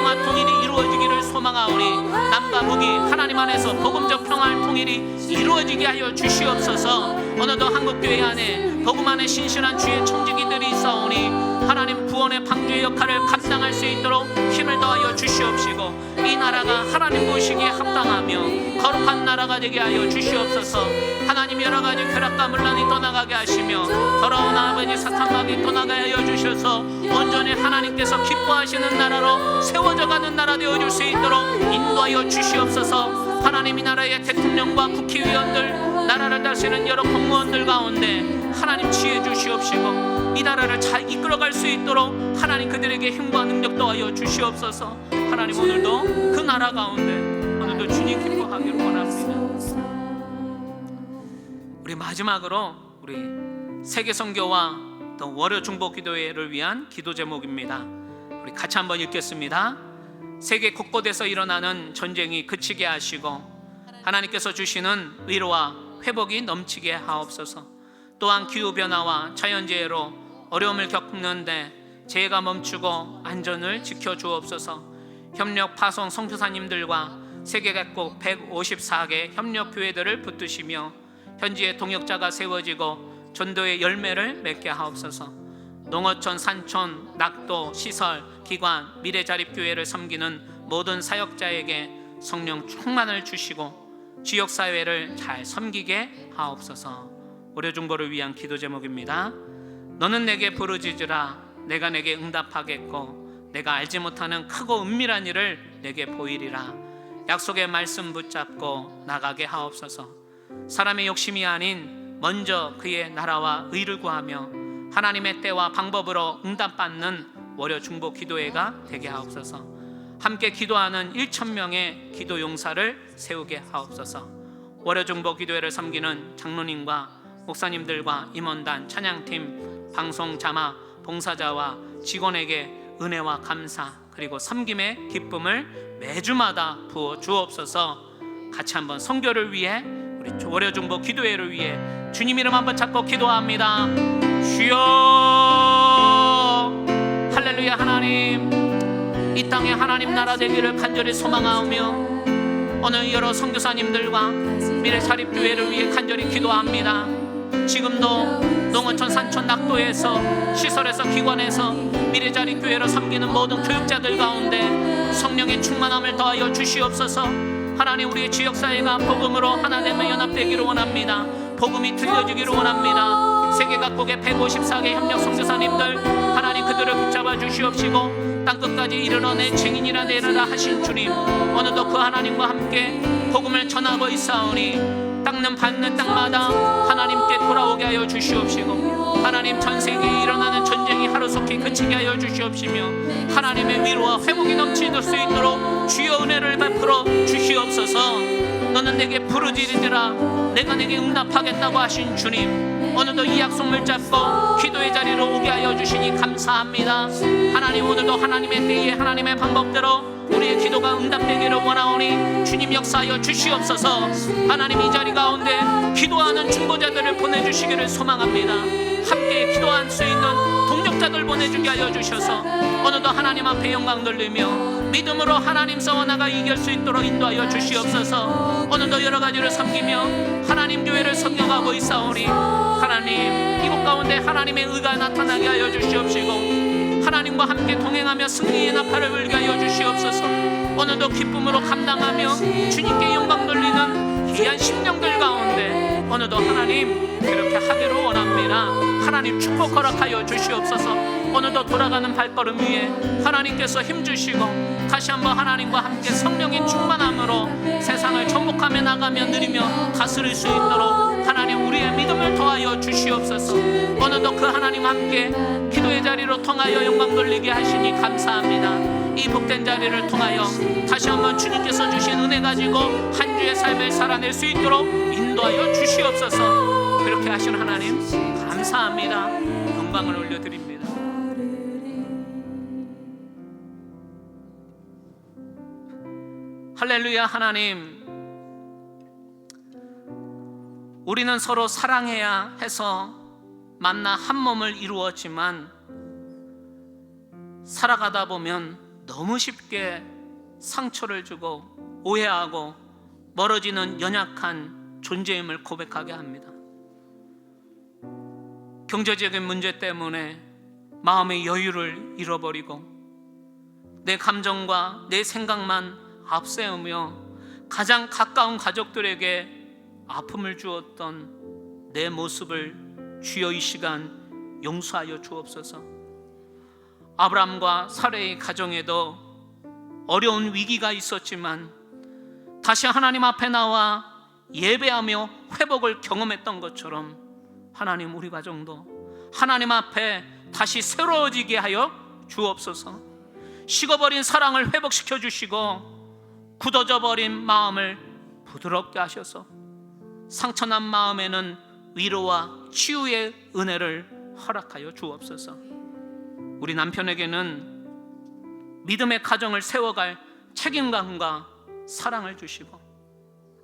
평화 통일이 이루어지기를 소망하오니 남과 북이 하나님 안에서 복음적 평화 통일이 이루어지게 하여 주시옵소서. 오늘도 한국교회 안에 복음 안에 신실한 주의 청지기들이 있사오니 하나님 구원의 방주의 역할을 감당할 수 있도록 힘을 더하여 주시옵시고 이 나라가 하나님 보시기에 합당하며 거룩한 나라가 되게 하여 주시옵소서. 하나님, 여러 가지 쾌락과 문란이 떠나가게 하시며 더러운 아버지 사탄마귀 떠나가게 하여 주셔서 온전히 하나님께서 기뻐하시는 나라로 세워져가는 나라 되어줄 수 있도록 인도하여 주시옵소서. 하나님, 이 나라의 대통령과 국회의원들, 나라를 다스리는 여러 공무원들 가운데 하나님 지혜 주시옵시고 이 나라를 잘 이끌어갈 수 있도록 하나님 그들에게 힘과 능력 더하여 주시옵소서. 하나님, 오늘도 그 나라 가운데 오늘도 주님 기뻐하기를 원합니다. 우리 마지막으로 우리 세계선교와 또 월요 중보기도회를 위한 기도 제목입니다. 우리 같이 한번 읽겠습니다. 세계 곳곳에서 일어나는 전쟁이 그치게 하시고 하나님께서 주시는 위로와 회복이 넘치게 하옵소서. 또한 기후변화와 자연재해로 어려움을 겪는데 재해가 멈추고 안전을 지켜주옵소서. 협력 파송 선교사님들과 세계 각국 154개 협력교회들을 붙드시며 현지에 동역자가 세워지고 전도의 열매를 맺게 하옵소서. 농어촌, 산촌, 낙도, 시설, 기관, 미래자립교회를 섬기는 모든 사역자에게 성령 충만을 주시고 지역사회를 잘 섬기게 하옵소서. 오려중보를 위한 기도 제목입니다. 너는 내게 부르짖으라. 내가 내게 응답하겠고 내가 알지 못하는 크고 은밀한 일을 내게 보이리라. 약속의 말씀 붙잡고 나가게 하옵소서. 사람의 욕심이 아닌 먼저 그의 나라와 의를 구하며 하나님의 때와 방법으로 응답받는 월요중보 기도회가 되게 하옵소서. 함께 기도하는 1,000명의 기도 용사를 세우게 하옵소서. 월요중보 기도회를 섬기는 장로님과 목사님들과 임원단, 찬양팀, 방송 자막, 봉사자와 직원에게 은혜와 감사 그리고 섬김의 기쁨을 매주마다 부어 주옵소서. 같이 한번 선교를 위해 우리 월요중보 기도회를 위해 주님 이름 한번 찾고 기도합니다. 주여. 할렐루야. 하나님, 이 땅에 하나님 나라 되기를 간절히 소망하오며 오늘 여러 선교사님들과 미래사립교회를 위해 간절히 기도합니다. 지금도 농어촌, 산촌, 낙도에서 시설에서, 기관에서 미래자립교회를 섬기는 모든 교육자들 가운데 성령의 충만함을 더하여 주시옵소서. 하나님, 우리의 지역사회가 복음으로 하나 되며 연합되기를 원합니다. 복음이 들려지기를 원합니다. 세계 각국의 154개 협력 선교사님들, 하나님 그들을 붙잡아 주시옵시고 땅끝까지 이르러내 증인이라 내려라 하신 주님, 오늘도 그 하나님과 함께 복음을 전하고 있사오니 땅는 받는 땅마다 하나님께 돌아오게 하여 주시옵시고 하나님, 전 세계에 일어나는 전쟁이 하루속히 그치게 하여 주시옵시며 하나님의 위로와 회복이 넘칠 수 있도록 주여 은혜를 베풀어 주시옵소서. 너는 내게 부르짖으리라. 내가 내게 응답하겠다고 하신 주님, 오늘도 이 약속을 잡고 기도의 자리로 오게 하여 주시니 감사합니다. 하나님, 오늘도 하나님의 때에 하나님의 방법대로 우리의 기도가 응답되기를 원하오니 주님 역사하여 주시옵소서. 하나님, 이 자리 가운데 기도하는 중보자들을 보내주시기를 소망합니다. 함께 기도할 수 있는 동력자들 보내주게 하여 주셔서 오늘도 하나님 앞에 영광 돌리며 믿음으로 하나님 싸워나가 이길 수 있도록 인도하여 주시옵소서. 오늘도 여러 가지를 섬기며 하나님 교회를 섬겨가고 있사오니 하나님, 이곳 가운데 하나님의 의가 나타나게 하여 주시옵시고 하나님과 함께 동행하며 승리의 나팔을 불게 하여 주시옵소서. 오늘도 기쁨으로 감당하며 주님께 영광 돌리는 귀한 심령들 가운데 오늘도 하나님 그렇게 하기를 원합니다. 하나님 축복 허락하여 주시옵소서. 오늘도 돌아가는 발걸음 위에 하나님께서 힘주시고 다시 한번 하나님과 함께 성령의 충만함으로 세상을 정복하며 나가며 누리며 다스릴 수 있도록 하나님 우리의 믿음을 더하여 주시옵소서. 오늘도 그 하나님 함께 기도의 자리로 통하여 영광 돌리게 하시니 감사합니다. 이 복된 자리를 통하여 다시 한번 주님께서 주신 은혜 가지고 한 주의 삶을 살아낼 수 있도록 인도하여 주시옵소서. 그렇게 하신 하나님 감사합니다. 영광을 올려드립니다. 할렐루야. 하나님, 우리는 서로 사랑해야 해서 만나 한 몸을 이루었지만 살아가다 보면 너무 쉽게 상처를 주고 오해하고 멀어지는 연약한 존재임을 고백하게 합니다. 경제적인 문제 때문에 마음의 여유를 잃어버리고 내 감정과 내 생각만 앞세우며 가장 가까운 가족들에게 아픔을 주었던 내 모습을 주여 이 시간 용서하여 주옵소서. 아브라함과 사라의 가정에도 어려운 위기가 있었지만 다시 하나님 앞에 나와 예배하며 회복을 경험했던 것처럼 하나님, 우리 가정도 하나님 앞에 다시 새로워지게 하여 주옵소서. 식어버린 사랑을 회복시켜 주시고 굳어져 버린 마음을 부드럽게 하셔서 상처난 마음에는 위로와 치유의 은혜를 허락하여 주옵소서. 우리 남편에게는 믿음의 가정을 세워갈 책임감과 사랑을 주시고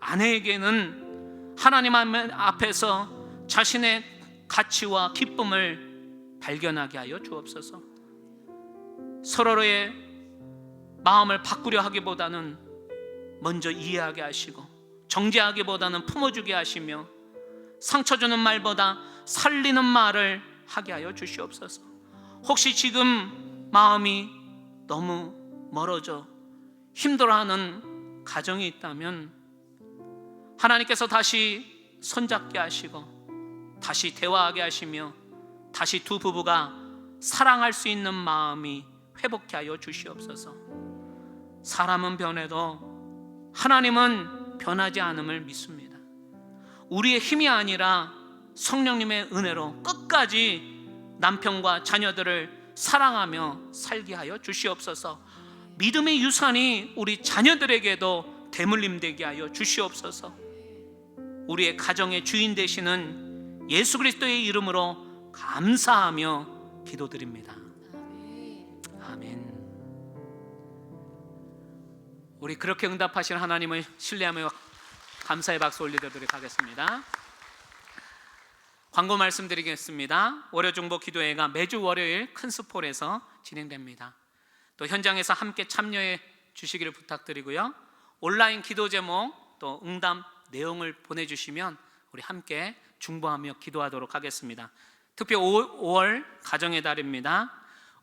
아내에게는 하나님 앞에서 자신의 가치와 기쁨을 발견하게 하여 주옵소서. 서로의 마음을 바꾸려 하기보다는 먼저 이해하게 하시고, 정죄하기보다는 품어주게 하시며, 상처 주는 말보다 살리는 말을 하게 하여 주시옵소서. 혹시 지금 마음이 너무 멀어져 힘들어하는 가정이 있다면 하나님께서 다시 손잡게 하시고 다시 대화하게 하시며 다시 두 부부가 사랑할 수 있는 마음이 회복케 하여 주시옵소서. 사람은 변해도 하나님은 변하지 않음을 믿습니다. 우리의 힘이 아니라 성령님의 은혜로 끝까지 남편과 자녀들을 사랑하며 살게 하여 주시옵소서. 믿음의 유산이 우리 자녀들에게도 대물림되게 하여 주시옵소서. 우리의 가정의 주인 되시는 예수 그리스도의 이름으로 감사하며 기도드립니다. 아멘. 우리 그렇게 응답하신 하나님을 신뢰하며 감사의 박수 올리도록 하겠습니다. 광고 말씀드리겠습니다. 월요 중보 기도회가 매주 월요일 큰 스폴에서 진행됩니다. 또 현장에서 함께 참여해 주시기를 부탁드리고요. 온라인 기도 제목 또 응답 내용을 보내주시면 우리 함께 중보하며 기도하도록 하겠습니다. 특히 5월 가정의 달입니다.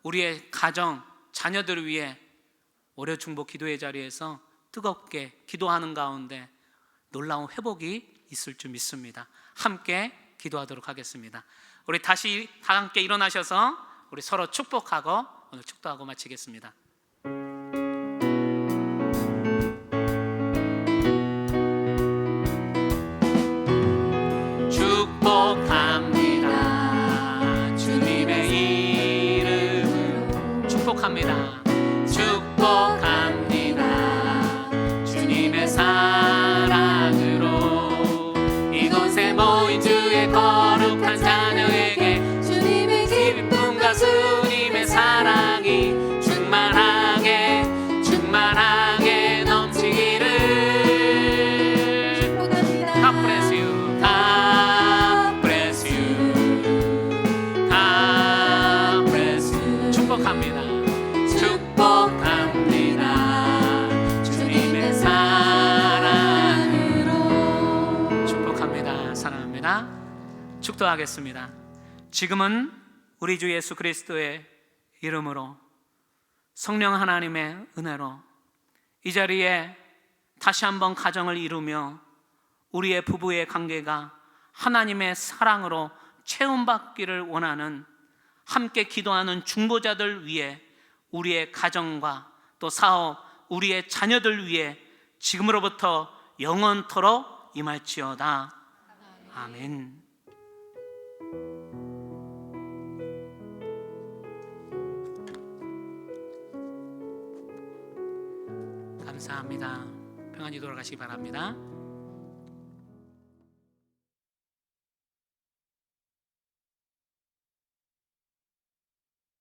우리의 가정, 자녀들을 위해 월요 중보 기도회 자리에서 뜨겁게 기도하는 가운데 놀라운 회복이 있을 줄 믿습니다. 함께 기도하도록 하겠습니다. 우리 다시 다 함께 일어나셔서 우리 서로 축복하고 오늘 축도하고 마치겠습니다. 축복합니다. 주님의 이름으로 축복합니다. 축복합니다. 주님의 사랑으로 이곳에 모인 주의 거룩한 자녀에게 주님의 기쁨과 주님의 사랑이 충만하게 넘치기를. God bless you. God bless you. God bless you. 축복합니다. 축복합니다. 주님의 사랑으로. 축복합니다. 사랑합니다. 축도하겠습니다. 지금은 우리 주 예수 그리스도의 이름으로 성령 하나님의 은혜로 이 자리에 다시 한번 가정을 이루며 우리의 부부의 관계가 하나님의 사랑으로 채움받기를 원하는 함께 기도하는 중보자들 위해 우리의 가정과 또 사업, 우리의 자녀들 위해 지금으로부터 영원토록 임할지어다. 아멘. 감사합니다. 평안히 돌아가시기 바랍니다.